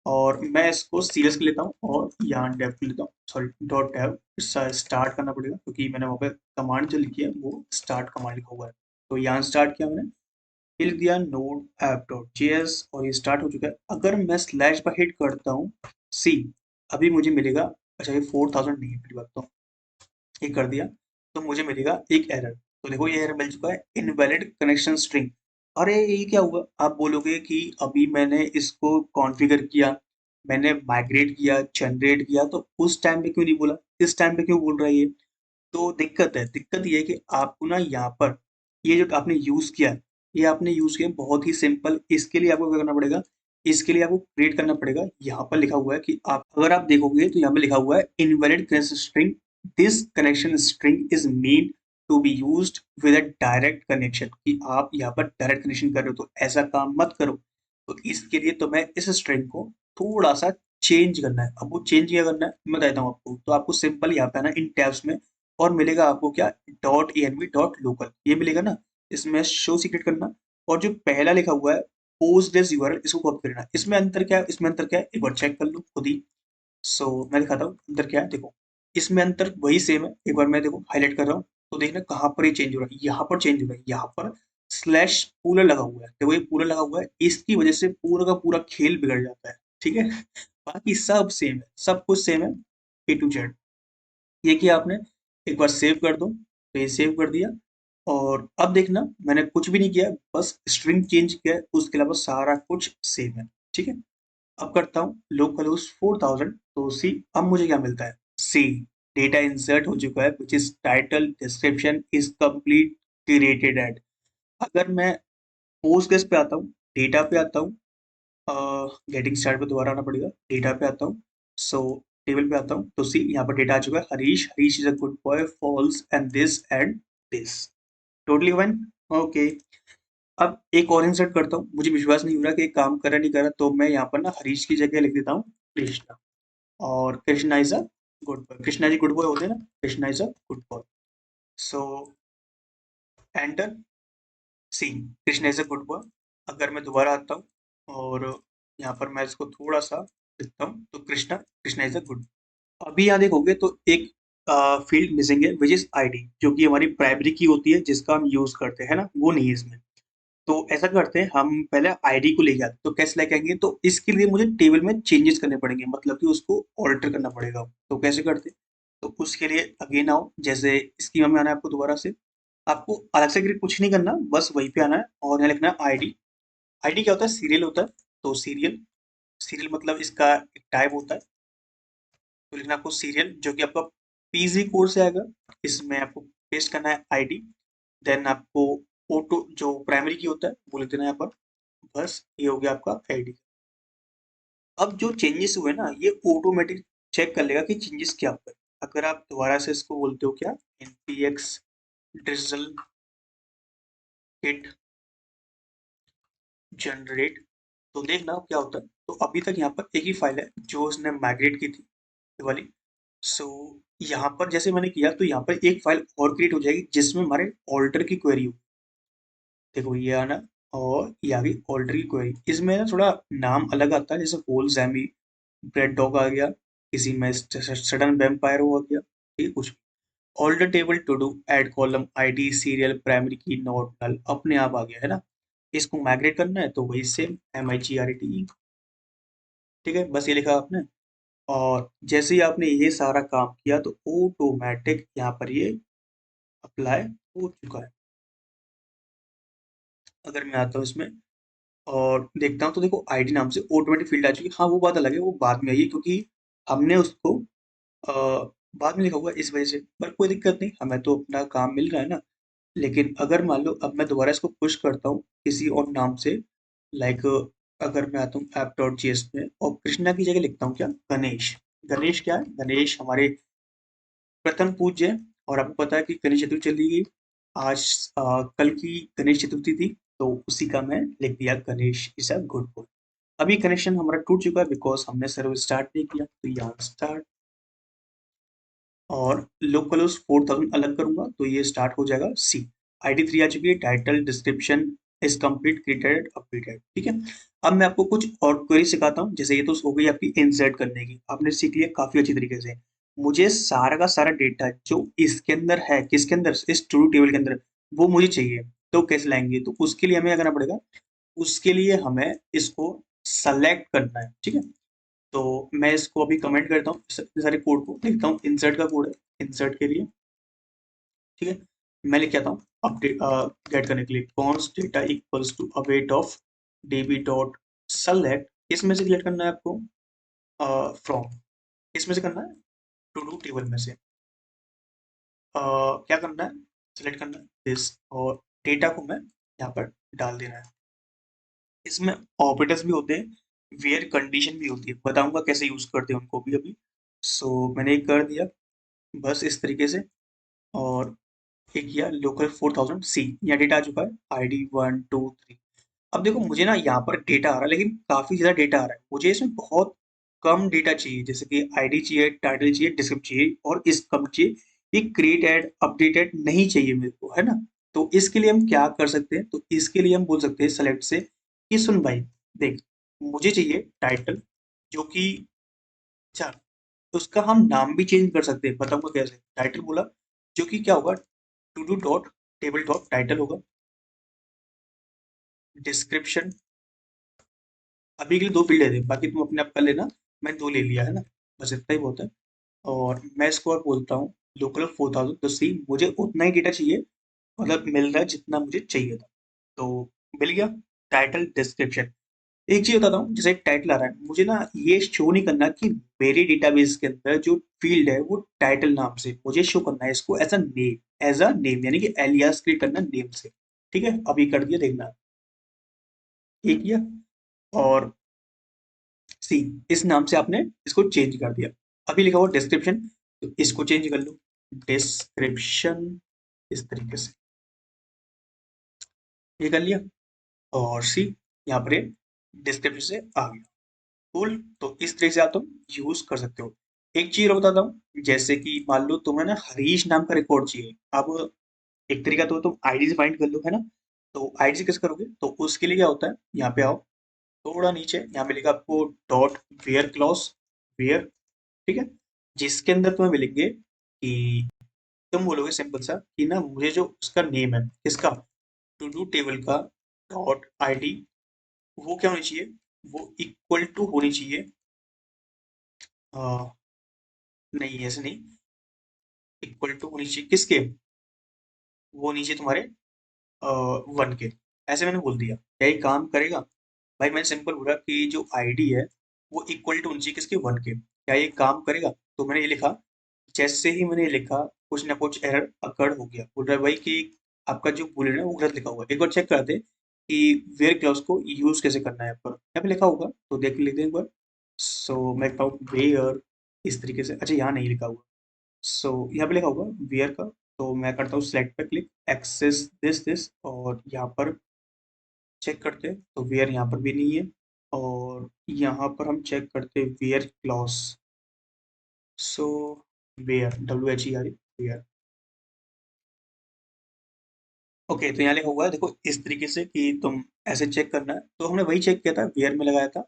और मैं इसको सीरियस कर लेता हूँ और यहाँ डेव कर लेता हूँ, सॉरी डॉट डेव स्टार्ट करना पड़ेगा क्योंकि मैंने वहाँ पे कमांड जो लिखी है वो स्टार्ट कमांड लिखा हुआ है। तो यहाँ स्टार्ट किया मैंने, फिर दिया नोड ऐप डॉट जेएस, और ये स्टार्ट हो चुका है। अगर मैं स्लैश पर हिट करता हूँ सी, अभी मुझे मिलेगा, अच्छा ये 4000 नहीं है मेरी बात, तो ये कर दिया तो मुझे मिलेगा एक एरर। तो देखो ये एरर मिल चुका है, इनवैलिड कनेक्शन स्ट्रिंग। अरे ये क्या हुआ, आप बोलोगे कि अभी मैंने इसको कॉन्फ़िगर किया, मैंने माइग्रेट किया, जनरेट किया, तो उस टाइम पे क्यों नहीं बोला, इस टाइम पे क्यों बोल रहा है ये। तो दिक्कत है, दिक्कत ये है कि आपको ना यहाँ पर ये जो आपने यूज किया, ये आपने यूज किया बहुत ही सिंपल। इसके लिए आपको क्या करना पड़ेगा, इसके लिए आपको क्रिएट करना पड़ेगा। यहाँ पर लिखा हुआ है कि आप अगर आप देखोगे तो यहाँ पे लिखा हुआ है invalid connection string, this connection string is mean to be used with a direct connection, कि आप यहाँ पर डायरेक्ट कनेक्शन कर रहे हो तो ऐसा काम मत करो। तो इसके लिए तो मैं इस स्ट्रिंग को थोड़ा सा चेंज करना है। अब वो चेंज क्या करना है मैं बताता हूँ आपको। तो आपको सिंपल यहाँ पे आना इन टैब्स में, और मिलेगा आपको क्या, डॉट env डॉट लोकल, ये मिलेगा ना। इसमें शो सीक्रेट करना, और जो पहला लिखा हुआ है पोस्ट एज यूआरएल, इसको कॉपी करना। इसमें अंतर क्या है, इसमें अंतर क्या है एक बार चेक कर लो खुद ही। सो मैं दिखाता हूँ अंतर क्या है। देखो इसमें अंतर वही सेम है, एक बार मैं देखो हाईलाइट कर रहा हूँ तो देखना कहाँ पर ये चेंज हो रहा है। यहाँ पर चेंज हो रहा है, यहाँ पर स्लैश पूरा लगा हुआ है। देखो ये पूरा लगा हुआ है, इसकी वजह से पूरा का पूरा खेल बिगड़ जाता है, ठीक है। बाकी सब सेम है, सब कुछ सेम है, ए टू जेड। ये किया आपने, एक बार सेव कर दो, तो ये सेव कर दिया। और अब देखना मैंने कुछ भी नहीं किया, बस स्ट्रिंग चेंज किया है, उसके अलावा सारा कुछ सेम है, ठीक है। अब करता हूँ लोकल होस्ट 4000, तो सी अब मुझे क्या मिलता है, सी डेटा इंसर्ट हो चुका है which is title description is complete created at. अगर मैं पोस्टग्रेस पे आता हूँ, डेटा पे आता हूँ, गेटिंग स्टार्ट पे दोबारा आना पड़ेगा, डेटा पे आता हूँ, सो टेबल पे आता हूँ, तो सी यहाँ पर डेटा आ चुका है, Harish, Harish is a good boy, false and this totally one. Okay, अब एक और इंसर्ट करता हूँ, मुझे विश्वास नहीं हो रहा कि ये काम कर रहा नहीं कर रहा, तो मैं यहाँ पर ना हरीश की जगह लिख देता हूँ कृष्णा, और Krishna is a good boy, Krishna ji good boy होते हैं ना, Krishna is a good boy. So enter, see Krishna is a good boy. अगर मैं दोबारा आता हूँ और यहाँ पर मैं इसको थोड़ा सा लिखता हूँ, तो Krishna, Krishna is a good. अभी यहाँ देखोगे तो एक फील्ड मिसिंग है विच इज आईडी, जो कि हमारी प्राइमरी की होती है जिसका हम यूज करते हैं ना, वो नहीं है इसमें। तो ऐसा करते हैं हम पहले आईडी को लेके आते हैं। तो कैसे लेके आएंगे, तो इसके लिए मुझे टेबल में चेंजेस करने पड़ेंगे, मतलब कि उसको ऑल्टर करना पड़ेगा। तो कैसे करते हैं, तो उसके लिए अगेन आओ, जैसे स्कीमा में आना है आपको दोबारा से, आपको अलग से कुछ नहीं करना, बस वहीं पे आना है और यहाँ लिखना है आईडी। आईडी क्या होता है, सीरियल होता है। तो सीरियल, सीरियल मतलब इसका एक टाइप होता है, तो लिखना आपको सीरियल, जो कि आपका पीजी कोड से आएगा। इसमें आपको पेस्ट करना है आईडी, देन आपको ऑटो जो प्राइमरी की होता है वो लिख देना है यहाँ पर। बस ये हो गया आपका आईडी। अब जो चेंजेस हुए ना, ये ऑटोमेटिक चेक कर लेगा कि चेंजेस क्या हुए। अगर आप दोबारा से इसको बोलते हो क्या, npx drizzle git generate, तो देखना क्या होता है। तो अभी तक यहाँ पर एक ही फाइल है जो उसने माइग्रेट की थी, ये वाली। सो यहाँ पर जैसे मैंने किया तो यहाँ पर एक फाइल और क्रिएट हो जाएगी जिसमें हमारे ऑल्टर की क्वेरी हो। देखो ये आना, और ये आ गई ऑल्टर की क्वेरी। इसमें ना थोड़ा नाम अलग आता है, जैसे होल जैमी, ब्रेड डॉग आ गया, किसी में सडन वेम्पायर हो गया, ठीक है कुछ। Alter table to do add column ID serial primary key not null, अपने आप आ गया है ना। इसको माइग्रेट करना है तो वही सेम MIGRET, ठीक है, बस ये लिखा आपने। और जैसे ही आपने ये सारा काम किया तो ऑटोमेटिक यहाँ पर ये अप्लाई हो चुका है। अगर मैं आता हूँ इसमें और देखता हूँ तो देखो आईडी नाम से ऑटोमेटिक फील्ड आ चुकी है। हाँ वो बात अलग है, वो बाद में आई है क्योंकि हमने उसको बाद में लिखा हुआ है इस वजह से, पर कोई दिक्कत नहीं, हमें तो अपना काम मिल रहा है ना। लेकिन अगर मान लो अब मैं दोबारा इसको पुश करता हूँ किसी और नाम से, लाइक अगर मैं आता हूँ app.js में और कृष्णा की जगह लिखता हूँ क्या, गणेश। गणेश क्या है, गणेश हमारे प्रथम पूज्य है। और आपको पता है कि गणेश चतुर्थी चली गई आज, कल की गणेश चतुर्थी थी, तो उसी का मैं लिख दिया Ganesh is a good boy. अभी कनेक्शन हमारा टूट चुका है बिकॉज हमने सर्वर स्टार्ट नहीं किया, तो यहाँ स्टार्ट, और लोकल होस्ट 4000 अलग करूंगा तो ये स्टार्ट हो जाएगा सी। ID 3 आ चुकी है, title description is complete created updated, ठीक है। अब मैं आपको कुछ और क्वेरी सिखाता हूँ। जैसे ये तो हो गई आपकी इंसर्ट करने की, आपने सीख लिया काफी अच्छी तरीके से। मुझे सारा का सारा डेटा जो इसके अंदर है, किसके अंदर, इस ट्रू टेबल के अंदर, वो मुझे चाहिए। तो कैसे लाएंगे, तो उसके लिए हमें क्या करना पड़ेगा, उसके लिए हमें इसको सेलेक्ट करना है, ठीक है। तो मैं इसको अभी कमेंट करता हूँ, सारे कोड को लिखता हूँ, इंसर्ट का कोड है इंसर्ट के लिए, ठीक है। मैं लिख के आता हूँ अपडेट गेट करने के लिए, const data equals to await of db dot select, इसमें से सिलेक्ट करना है आपको, फ्रॉम, इसमें से करना है टू डू टेबल में से, क्या करना है, सिलेक्ट करना है दिस, और डेटा को मैं यहाँ पर डाल देना है। इसमें ऑपरेटर्स भी होते हैं, वेयर कंडीशन भी होती है, बताऊंगा कैसे यूज करते हैं उनको भी अभी। सो मैंने एक कर दिया बस इस तरीके से, और एक किया लोकल 4000 सी, यहाँ डेटा आ चुका है, आईडी 1 2 3। अब देखो मुझे ना यहाँ पर डेटा आ रहा है, लेकिन काफी ज्यादा डेटा आ रहा है, मुझे इसमें बहुत कम डेटा चाहिए, जैसे कि आईडी चाहिए, टाइटल चाहिए, डिस्क्रिप्शन चाहिए और इस कम चाहिए। ये क्रिएट एड अपडेटेड नहीं चाहिए मेरे को, है ना। तो इसके लिए हम क्या कर सकते हैं, तो इसके लिए हम बोल सकते हैं सेलेक्ट से कि सुन भाई देख, मुझे चाहिए टाइटल जो कि, अच्छा, तो उसका हम नाम भी चेंज कर सकते हैं, बताऊंगा कैसे। टाइटल बोला जो कि क्या होगा, to do dot table dot title होगा। डिस्क्रिप्शन अभी के लिए 2 फील्ड है, बाकी तुम अपने आप कर लेना, मैंने 2 ले लिया है ना, बस इतना ही बहुत है। और मैं इसको और बोलता हूँ लोकल 4000, तो सी मुझे उतना ही डेटा चाहिए, मतलब मिल रहा है जितना मुझे चाहिए था, तो मिल गया। टाइटल डिस्क्रिप्शन, एक चीज बताता हूँ, जैसे एक टाइटल आ रहा है, मुझे ना ये शो नहीं करना कि मेरे डेटाबेस के अंदर जो फील्ड है वो टाइटल नाम से, मुझे शो करना है इसको एज अ नेम, यानी कि एलियास क्रिएट करना नेम से। ठीक है, अभी कर दिया, देखना एक किया, और सी इस नाम से आपने इसको चेंज कर दिया। अभी लिखा हुआ डिस्क्रिप्शन, तो इसको चेंज कर लो, डिस्क्रिप्शन इस तरीके से, ये कर लिया। और सी यहाँ पर डिस्क्रिप्शन से आ गया। कूल, तो इस तरीके से आप तुम यूज कर सकते हो। एक चीज और बताता हूँ, जैसे कि मान लो तुम्हें ना हरीश नाम का रिकॉर्ड चाहिए, अब एक तरीका तो तुम आईडी से फाइंड कर लो, है ना। तो आईडी से कैसे करोगे, तो उसके लिए क्या होता है, यहाँ पे आओ, थोड़ा नीचे यहाँ पे लिखा आपको डॉट वेयर क्लॉज, वेयर, ठीक है, जिसके अंदर तुम्हें मिलेंगे कि तुम बोलोगे सिंपल सा कि ना मुझे जो उसका नेम है किसका, टू डू टेबल का डॉट आईडी, वो क्या होनी चाहिए, वो इक्वल टू होनी चाहिए, नहीं ऐसे नहीं, इक्वल टू होनी चाहिए किसके, वो नीचे तुम्हारे 1 के, ऐसे मैंने बोल दिया, क्या ये काम करेगा। भाई मैंने सिंपल बोला कि जो आईडी है वो इक्वल टू होनी चाहिए किसके, 1 के, क्या ये काम करेगा। तो मैंने ये लिखा, जैसे ही मैंने ये लिखा कुछ ना कुछ एरर अकड़ हो गया, बोल रहा है भाई कि आपका जो बुलेट है वो गलत लिखा हुआ है, एक बार चेक करते हैं कि वेयर क्लॉज को यूज कैसे करना है, यहाँ पर यहाँ पे लिखा होगा तो देख लेते हैं एक बार। सो मैं लिखता हूँ वेयर इस तरीके से, अच्छा यहाँ नहीं लिखा हुआ, सो यहाँ पे लिखा होगा वेयर का, तो मैं करता हूँ सेलेक्ट पे क्लिक, एक्सेस दिस दिस, और यहाँ पर चेक करते हैं तो वेयर यहाँ पर भी नहीं है, और यहाँ पर हम चेक करते हैं where clause, so where WHER where, okay, तो यहाँ लिखा हुआ है देखो इस तरीके से कि तुम ऐसे चेक करना है, तो हमने वही चेक किया था, वेयर में लगाया था,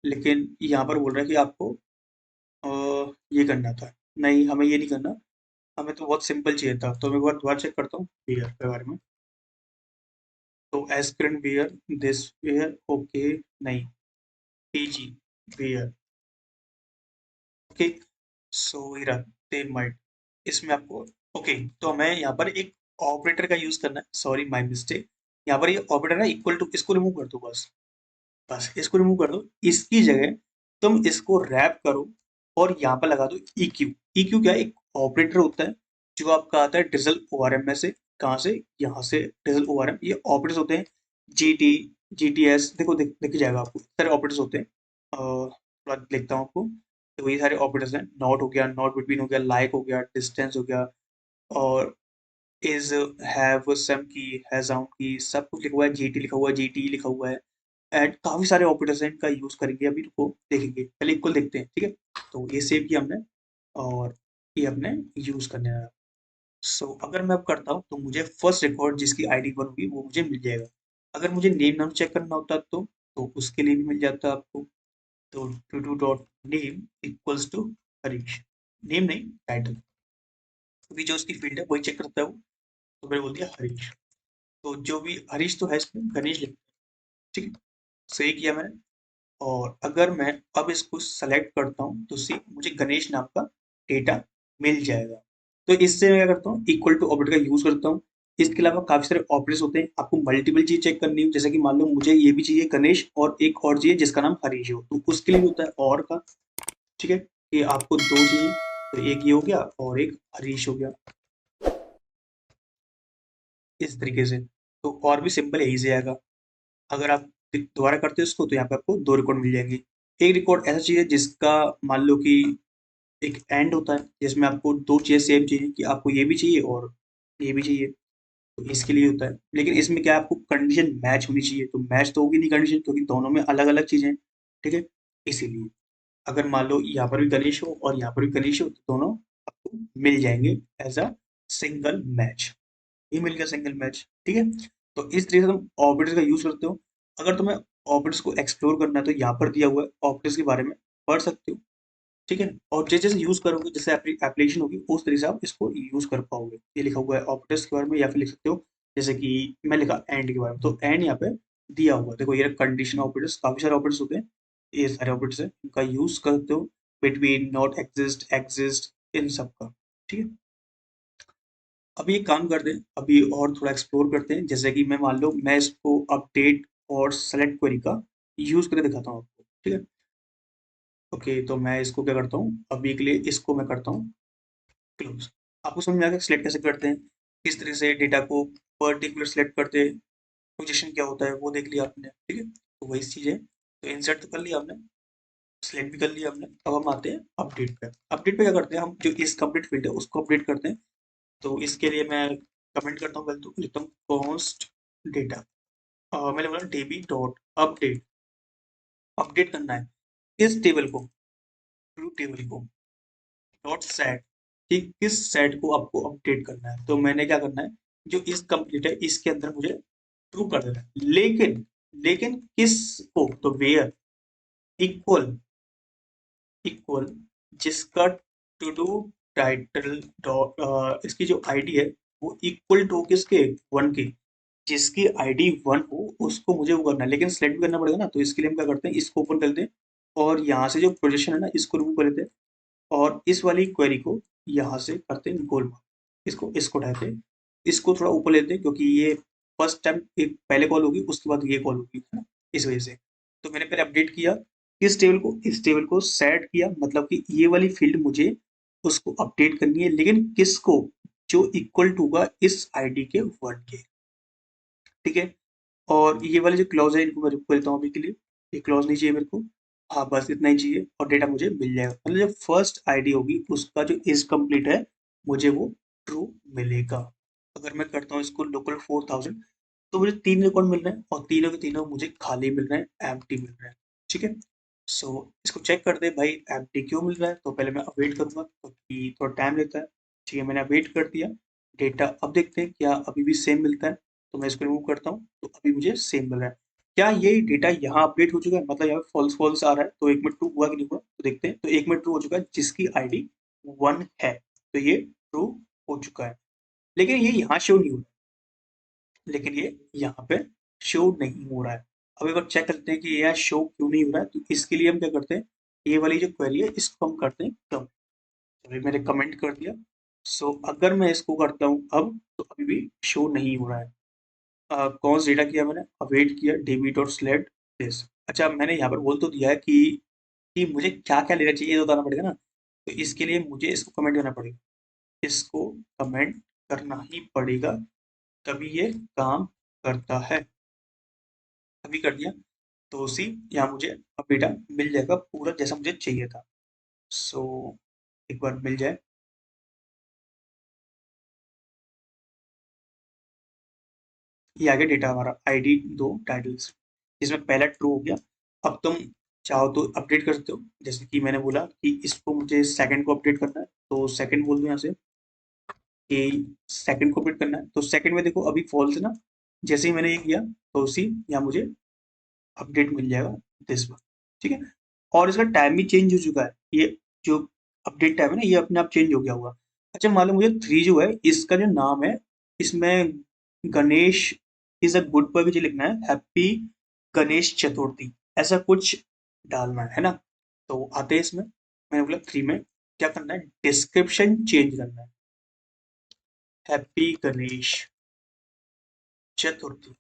लेकिन यहाँ पर बोल रहा है कि आपको ये करना था, नहीं हमें ये नहीं करना, हमें तो बहुत सिंपल चाहिए था, तो मैं एक बार दोबारा चेक करता हूँ वेयर के बारे में। तो aspirant where, this where, okay, नहीं, पीजी वेयर, ओके, सो इराते माइट, इसमें आपको, ओके, तो हमें यहाँ पर एक ऑपरेटर का यूज करना है, सॉरी माय मिस्टेक, यहाँ पर ये ऑपरेटर है इक्वल टू, इसको रिमूव कर दो बस, बस इसको रिमूव कर दो, इसकी जगह तुम इसको रैप करो और यहाँ पर लगा दो EQ। EQ क्या है, एक ऑपरेटर होता है जो आपका आता है डिजिटल ORM में से, कहाँ से, यहाँ से डिजिटल ORM, ये ऑपरेटर्स होते हैं, GT GTS, देखो दिख जाएगा आपको, सारे ऑपरेटर्स होते हैं, थोड़ा लिखता हूँ आपको, तो ये सारे ऑपरेटर्स हैं, नॉट हो गया, नॉट बिटवीन हो गया, लाइक हो गया, डिस्टेंस हो गया, और इज, हैव, सम की, हैज आउट की, सब कुछ लिखा हुआ है, GT लिखा हुआ है, GT लिखा हुआ है, एंड काफी सारे ऑपरेटर्स हैं, इनका यूज करेंगे, अभी रुको देखेंगे, पहले इक्वल देखते हैं, ठीक है। तो ये सेव किया हमने, और ये हमने यूज करने आया। सो अगर मैं अब करता हूँ तो मुझे फर्स्ट रिकॉर्ड जिसकी आईडी 1 होगी वो मुझे मिल जाएगा। अगर मुझे नेम नाम चेक करना होता तो उसके लिए भी मिल जाता आपको, तो to do dot name equals to Harish, name नहीं टाइटल, क्योंकि जो उसकी फील्ड है वही चेक करता है वो, तो मैंने बोल दिया हरीश, तो जो भी हरीश तो है इसमें, गणेश लिखते हैं, ठीक है, सही किया मैंने। और अगर मैं अब इसको सेलेक्ट करता हूँ तो सी मुझे गणेश नाम का डेटा मिल जाएगा। तो इससे मैं क्या करता हूँ, इक्वल टू ऑपरेटर का यूज करता हूँ। इसके अलावा काफी सारे ऑपरेटर्स होते हैं, आपको मल्टीपल चीज चेक करनी हो, जैसे कि मान लो मुझे ये भी चाहिए गणेश और एक और चाहिए जिसका नाम हरीश हो, तो उसके लिए भी होता है और का, ठीक है, कि आपको 2 चाहिए, तो एक ये हो गया और एक हरीश हो गया, इस तरीके से। तो और भी सिंपल यही से आएगा। अगर आप दोबारा करते हो इसको तो यहाँ पे आपको 2 रिकॉर्ड मिल जाएँगे। एक रिकॉर्ड ऐसा चाहिए जिसका मान लो कि एक एंड होता है जिसमें आपको 2 चीज़ें सेम चाहिए कि आपको ये भी चाहिए और ये भी चाहिए, तो इसके लिए होता है। लेकिन इसमें क्या है आपको कंडीशन मैच होनी चाहिए, तो मैच तो होगी नहीं कंडीशन क्योंकि दोनों में अलग-अलग चीज़ें हैं, ठीक है? इसीलिए। अगर मान लो यहाँ पर भी गणेश हो और यहाँ पर भी गणेश हो तो दोनों आपको मिल जाएँगे एज़ अ सिंगल मैच। ये मिल गया सिंगल मैच, ठीक है? तो इस तरीके से तुम ऑर्बिटल्स का यूज़ करते हो। अगर तुम्हें ऑर्बिटल्स को एक्सप्लोर करना है तो यहाँ पर दिया हुआ है, ऑर्बिटल्स के बारे में पढ़ सकते हो, ठीक है? और जैसे-जैसे यूज़ करोगे, जैसे एप्लीकेशन होगी उस तरीके से आप इसको यूज़ कर पाओगे। ये लिखा हुआ है ऑर्बिटल्स के बारे में या फिर लिख सकते हो जैसे कि मैं लिखा एंड के बारे में, तो एंड यहाँ पे दिया हुआ है। देखो ये कंडीशन ऑर्बिटल्स काफ़ी सारे ऑर्बिटल्स होते हैं, ये सारे ऑर्बिटल्स हैं, इनका यूज़ करते हो बिटवीन, नॉट एक्सिस्ट, एक्सिस्ट इन सब का, ठीक है? अभी एक काम करते हैं, अभी और थोड़ा एक्सप्लोर करते हैं, जैसे कि मैं मान लो मैं इसको अपडेट और सेलेक्ट क्वेरी का यूज़ करके दिखाता हूँ आपको, ठीक है? ओके, तो मैं इसको क्या करता हूँ, अभी के लिए इसको मैं करता हूँ क्लोज़। आपको समझ में आ गया सिलेक्ट कैसे करते हैं? किस तरह से डेटा को पर्टिकुलर सिलेक्ट करते हैं, पोजीशन क्या होता है वो देख लिया आपने, ठीक है? तो वही चीज़ है, तो इंसर्ट तो कर लिया आपने, सिलेक्ट भी कर लिया आपने, अब हम आते हैं अपडेट पे। अपडेट पे क्या करते हैं हम, जो इस कंप्लीट फील्ड है उसको अपडेट करते हैं। तो इसके लिए मैं कमेंट करता हूँ, पहले तो लिखता हूँ कॉन्स्ट डेटा, मैंने बोला db डॉट अपडेट, अपडेट करना है किस टेबल को, ट्रू टेबल को, डॉट सेट, कि किस सेट को आपको अपडेट करना है। तो मैंने क्या करना है, जो इस कंप्लीट है इसके अंदर मुझे ट्रू कर देना है, लेकिन लेकिन किस को, तो वेयर इक्वल, इक्वल जिसका टू डू टाइटल डॉट इसकी जो आईडी है वो इक्वल टू किसके, वन के, जिसकी आईडी वन हो उसको मुझे वो करना है, लेकिन सेलेक्ट भी करना पड़ेगा ना, तो इसके लिए हम क्या करते हैं, इसको ओपन करते हैं और यहाँ से जो पोजीशन है ना इसको रिमूव कर देते हैं और इस वाली क्वेरी को यहाँ से करते हैं गोल मार्क, इसको इसको उठाते हैं, इसको थोड़ा ऊपर लेते हैं क्योंकि ये फर्स्ट टाइम एक पहले कॉल होगी उसके बाद ये कॉल होगी, है ना, इस वजह से। तो मैंने पहले अपडेट किया किस टेबल को, इस टेबल को सेट किया, मतलब कि ये वाली फील्ड मुझे उसको अपडेट करनी है, लेकिन किसको, जो इक्वल टू का इस आईडी के वन के, ठीक है? और ये वाले जो क्लॉज है इनको मैं रिमूव कर देता हूँ अभी के लिए, ये क्लॉज नहीं चाहिए मेरे को। हाँ, बस इतना ही चाहिए और डेटा मुझे मिल जाएगा, मतलब जो फर्स्ट आईडी होगी उसका जो इज कंप्लीट है मुझे वो ट्रू मिलेगा। अगर मैं करता हूँ इसको लोकल 4000 तो मुझे 3 रिकॉर्ड मिल रहे हैं और तीनों के तीनों मुझे खाली मिल रहे हैं, एम्प्टी मिल रहे हैं, ठीक है? सो इसको चेक कर दे भाई एम्प्टी क्यों मिल रहा है, तो पहले मैं अवेट करूंगा क्योंकि थोड़ा टाइम लेता है, ठीक है? मैंने अवेट कर दिया, डेटा अब देखते हैं क्या अभी भी सेम मिलता है, तो मैं इसको रिमूव करता हूँ, तो अभी मुझे सेम मिल रहा है। क्या ये डेटा यहाँ अपडेट हो चुका है, मतलब यहाँ पे फॉल्स फॉल्स आ रहा है, तो एक में ट्रू हुआ कि नहीं हुआ, तो देखते हैं। तो एक में ट्रू हो चुका है जिसकी आईडी 1 है, तो ये ट्रू हो चुका है, लेकिन ये यहाँ शो नहीं हो रहा है, लेकिन ये यहाँ पे शो नहीं हो रहा है। अब एक बार चेक करते हैं कि ये यहाँ शो क्यों नहीं हो रहा है, तो इसके लिए हम क्या करते हैं, ये वाली जो क्वेरी है इसको हम करते हैं कम, अभी मैंने कमेंट कर दिया। सो अगर मैं इसको करता हूँ अब, तो अभी भी शो नहीं हो रहा है। कौन सा डेटा किया मैंने, अवेट किया डेबिट और स्लेट दिस। अच्छा, मैंने यहाँ पर बोल तो दिया है कि मुझे क्या क्या लेना चाहिए ये तो बताना पड़ेगा ना, तो इसके लिए मुझे इसको कमेंट करना पड़ेगा, इसको कमेंट करना ही पड़ेगा, तभी ये काम करता है। अभी कर दिया, तो उसी यहाँ मुझे अब डेटा मिल जाएगा पूरा जैसा मुझे चाहिए था। सो एक बार मिल जाए, ये आ गया डेटा हमारा, आईडी दो टाइटल्स, इसमें पहला ट्रू हो गया। अब तुम चाहो तो अपडेट कर सकते हो, जैसे कि मैंने बोला कि इसको मुझे सेकंड को अपडेट करना है, तो सेकंड बोल दो यहाँ से कि सेकंड को अपडेट करना है, तो सेकंड में देखो अभी फॉल्स है ना, जैसे ही मैंने ये किया तो उसी यहाँ मुझे अपडेट मिल जाएगा दिस वन, ठीक है? और इसका टाइम भी चेंज हो चुका है, ये जो अपडेट टाइम है ना ये अपने आप चेंज हो गया होगा। अच्छा, मान लो मुझे थ्री जो है इसका जो नाम है, इसमें Ganesh is a good boy मुझे लिखना है, हैप्पी गणेश चतुर्थी, ऐसा कुछ डालना है ना। तो आते हैं इसमें, मैंने बोला थ्री में क्या करना है, डिस्क्रिप्शन चेंज करना है, हैप्पी गणेश चतुर्थी।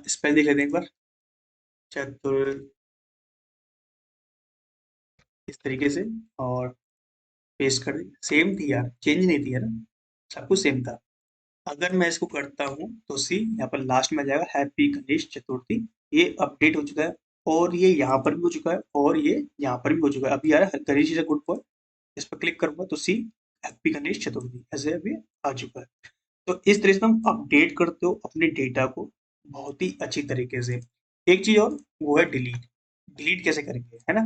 स्पेल देख लेते हैं एक बार, चतुर, इस तरीके से, और पेस्ट कर दी, सेम थी यार, चेंज नहीं थी है ना, सब कुछ सेम था। अगर मैं इसको करता हूँ तो सी यहाँ पर लास्ट में आ जाएगा हैप्पी गणेश चतुर्थी। ये अपडेट हो चुका है और ये यहाँ पर भी हो चुका है और ये यहाँ पर भी हो चुका है। अभी आ रहा है Ganesh is a good boy, इस पर क्लिक करूंगा तो सी हैप्पी गणेश चतुर्थी ऐसे अभी आ चुका है। तो इस तरह से तुम अपडेट करते हो अपने डेटा को बहुत ही अच्छी तरीके से। एक चीज और वो है डिलीट। डिलीट कैसे करेंगे है ना,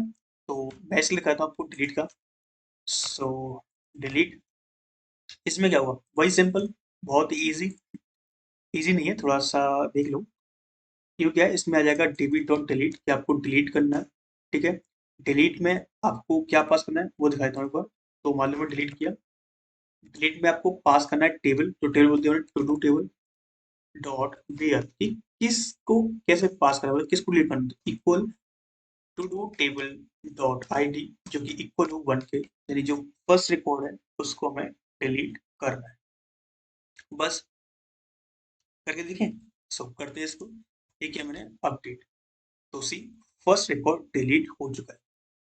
तो मैं इसलिए कहता हूँ आपको डिलीट का। सो डिलीट, इसमें क्या हुआ वही सिंपल, बहुत इजी। इजी नहीं है, थोड़ा सा देख लो। ये क्या है, इसमें आ जाएगा डिलीट डॉट डिलीट कि आपको डिलीट करना है। ठीक है, डिलीट में आपको क्या पास करना है वो दिखाता हूँ एक बार। तो मान लो मैं डिलीट किया, डिलीट में आपको पास करना है टेबल। तो टेबल बोलते हैं to do table dot where कि किसको कैसे पास करना है, किसको डिलीट करना है। Equal to do table dot ID जो कि इक्वल हो 1 के, यानी जो फर्स्ट रिकॉर्ड है उसको हमें डिलीट करना है। बस करके देखें, सो करते हैं इसको। ये किया मैंने अपडेट, तो सी फर्स्ट रिकॉर्ड डिलीट हो चुका है।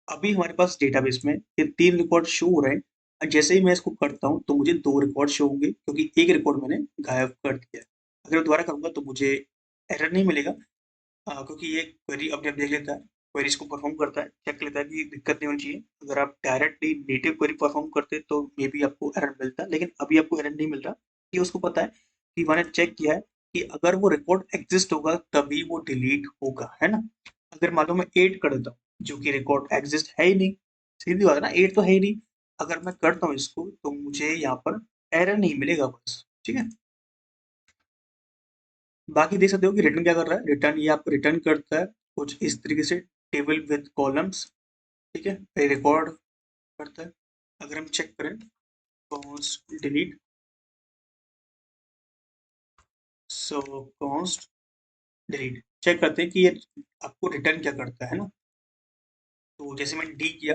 अभी हमारे पास डेटाबेस में ये 3 रिकॉर्ड शो हो रहे हैं और जैसे ही मैं इसको करता हूँ तो मुझे 2 रिकॉर्ड शो होंगे क्योंकि एक रिकॉर्ड मैंने गायब कर दिया है। अगर मैं दोबारा करूँगा तो मुझे एरर नहीं मिलेगा, क्योंकि ये क्वेरी अपने आप देख लेता है, क्वेरीज को परफॉर्म करता है, चेक लेता है कि दिक्कत नहीं होनी चाहिए। अगर आप डायरेक्टली नेटिव क्वेरी परफॉर्म करते तो मे बी आपको एरर मिलता, लेकिन अभी आपको एरर नहीं मिल रहा। ये उसको पता है कि मैंने चेक किया है कि अगर वो रिकॉर्ड एग्जिस्ट होगा तभी वो डिलीट होगा, है ना। अगर मान लो मैं 8 कर देता हूँ जो कि रिकॉर्ड एग्जिस्ट है ही नहीं, सीधी बात है ना, 8 तो है ही नहीं। अगर मैं करता हूँ इसको तो मुझे यहाँ पर एरर नहीं मिलेगा बस, ठीक है। बाकी देख सकते हो कि रिटर्न क्या कर रहा है, रिटर्न ये आपको रिटर्न करता है कुछ इस तरीके से, टेबल विद कॉलम्स। ठीक है, रिकॉर्ड करता है। अगर हम चेक करें const delete, so const delete check करते हैं कि ये आपको रिटर्न क्या करता है ना। तो जैसे मैंने डी किया,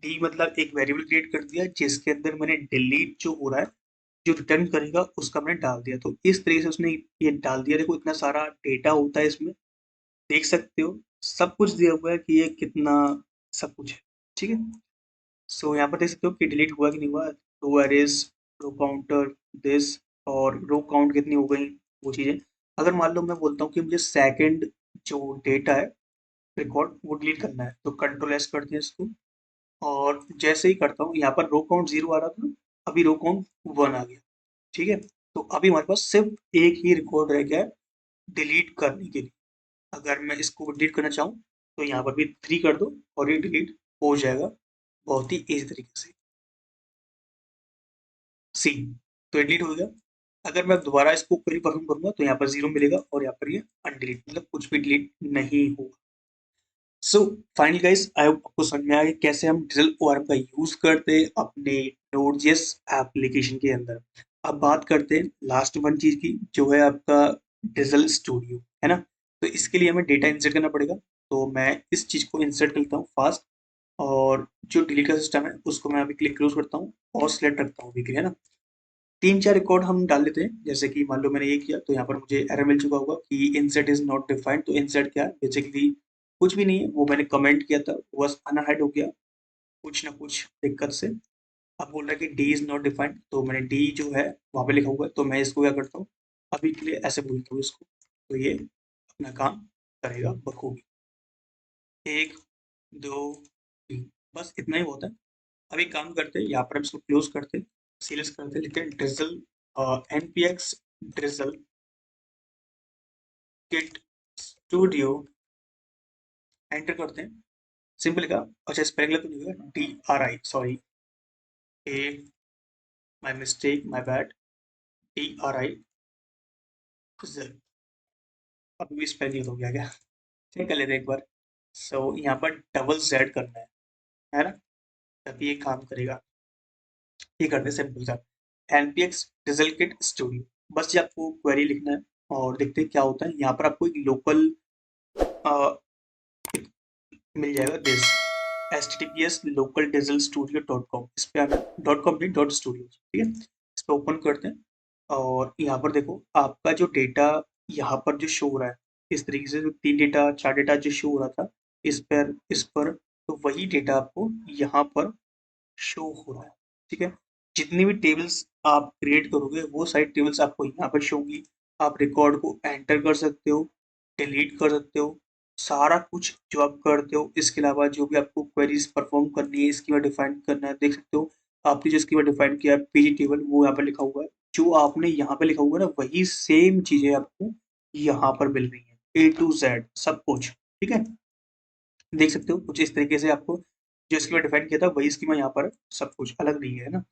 डी मतलब एक वेरिएबल क्रिएट कर दिया जिसके अंदर मैंने डिलीट जो हो रहा है, जो रिटर्न करेगा उसका मैंने डाल दिया। तो इस तरीके से उसने ये डाल दिया। देखो इतना सारा डेटा होता है इसमें, देख सकते हो सब कुछ दिया हुआ है कि ये कितना सब कुछ है। ठीक है, सो यहाँ पर देख सकते हो कि डिलीट हुआ कि नहीं हुआ। रो एरेज, रो काउंटर, दिस और रो काउंट कितनी हो गई वो चीज़ें। अगर मान लो मैं बोलता हूँ कि मुझे सेकंड जो डेटा है रिकॉर्ड वो डिलीट करना है तो कंट्रोल एस करते हैं इसको। और जैसे ही करता हूँ यहाँ पर रो काउंट 0 आ रहा था, अभी रो काउंट 1 आ गया। ठीक है, तो अभी हमारे पास सिर्फ एक ही रिकॉर्ड रह गया है डिलीट करने के लिए। अगर मैं इसको डिलीट करना चाहूँ तो यहाँ पर भी 3 कर दो और ये डिलीट हो जाएगा बहुत ही ईजी तरीके से। सी, तो डिलीट हो गया। अगर मैं दोबारा इसको क्वेरी परफॉर्म करूंगा तो यहाँ पर 0 मिलेगा और यहाँ पर ये अनडिलीट, मतलब कुछ भी डिलीट नहीं होगा। So finally guys, I hope आपको समझ में आया कि कैसे हम डिजिटल ओआरएम का यूज करते हैं अपने नोड.जेएस एप्लीकेशन के अंदर। अब बात करते हैं लास्ट वन चीज की जो है आपका डिजिटल स्टूडियो, है ना। तो इसके लिए हमें डेटा इंसर्ट करना पड़ेगा। तो मैं इस चीज को इंसर्ट करता हूँ फास्ट, और जो डिलीट का सिस्टम है उसको मैं अभी क्लिक क्लोज करता हूँ और सिलेक्ट रखता हूँ अभी के लिए, है ना। 3-4 रिकॉर्ड हम डाल देते हैं, जैसे कि मान लो मैंने ये किया तो यहाँ पर मुझे एरर मिल चुका होगा कि इंसर्ट इज नॉट डिफाइंड। तो इंसर्ट क्या है, बेसिकली कुछ भी नहीं है, वो मैंने कमेंट किया था वो बस अनहाइड हो गया कुछ ना कुछ दिक्कत से। अब बोल रहा है कि डी इज नॉट डिफाइंड, तो मैंने डी जो है वहाँ पे लिखा हुआ है, तो मैं इसको क्या करता हूँ अभी के लिए ऐसे बोलता हूँ इसको, तो ये अपना काम करेगा बखूबी। 1 2 3, बस इतना ही होता है। अभी काम करते हैं, यहाँ पर हम इसको क्लोज करते हैं, सीरियस करते हैं, लिखते हैं drizzle npx drizzle kit studio, enter करते हैं। सिंपल का, अच्छा स्पेलिंग गलत तो नहीं होगा, DRI sorry, A my mistake my bad, DRI drizzle. अभी भी स्पेलिंग हो गया क्या, चेक कर लेते हैं एक बार। सो यहाँ पर डबल जेड करना है ना, तभी ये काम करेगा। ये करते हैं सिंपल सा, npx ड्रिजल किट स्टूडियो, बस ये आपको क्वेरी लिखना है और देखते हैं क्या होता है। यहाँ पर आपको एक लोकल मिल जाएगा this https local digital studio dot com, इस पे आना, डॉट कॉम नहीं डॉट स्टूडियो, ठीक है। इस पे ओपन करते हैं और यहाँ पर देखो आपका जो डेटा यहाँ पर जो शो हो रहा है इस तरीके से, जो 3 डेटा 4 डेटा जो शो हो रहा था इस पर, तो वही डेटा आपको यहाँ पर शो हो रहा है, ठीक है। जितनी भी टेबल्स आप क्रिएट करोगे वो सारी टेबल्स आपको यहाँ पर शो होगी। आप रिकॉर्ड को एंटर कर सकते हो, डिलीट कर सकते हो, सारा कुछ जो आप करते हो। इसके अलावा जो भी आपको क्वेरीज परफॉर्म करनी है, स्कीमा डिफाइन करना है, देख सकते हो। आपने जो स्कीमा डिफाइन किया है पीजी टेबल, वो यहाँ पर लिखा हुआ है। जो आपने यहाँ पे लिखा हुआ है ना, वही सेम चीजें आपको यहाँ पर मिल रही है, A to Z सब कुछ। ठीक है, देख सकते हो कुछ इस तरीके से आपको जो स्कीमा डिफाइन किया था वही स्कीमा यहाँ पर, सब कुछ अलग नहीं है ना।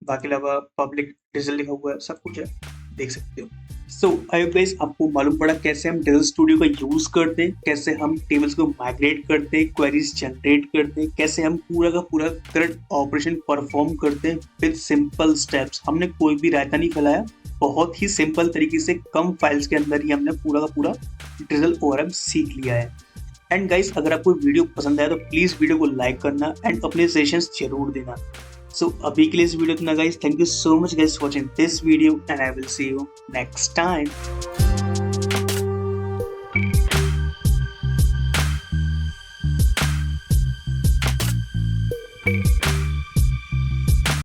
बाकी अलावा पब्लिक डिजिटल लिखा हुआ है, सब कुछ है, देख सकते हो। सो आई होप गाइस आपको मालूम पड़ा कैसे हम डिजिटल स्टूडियो का यूज करते हैं, कैसे हम टेबल्स को माइग्रेट करते हैं, क्वेरीज जनरेट करते हैं, कैसे हम पूरा का पूरा करंट ऑपरेशन परफॉर्म करते हैं विद सिंपल स्टेप्स। हमने कोई भी रायता नहीं फैलाया, बहुत ही सिंपल तरीके से कम फाइल्स के अंदर ही हमने पूरा का पूरा डिजिटल ओआरएम सीख लिया है। एंड गाइस अगर आपको वीडियो पसंद आया तो प्लीज वीडियो को लाइक करना एंड अपने सजेशंस जरूर देना। सो अभी के लिए इस वीडियो इतना guys, thank you so much guys for watching this video and I will see you next time.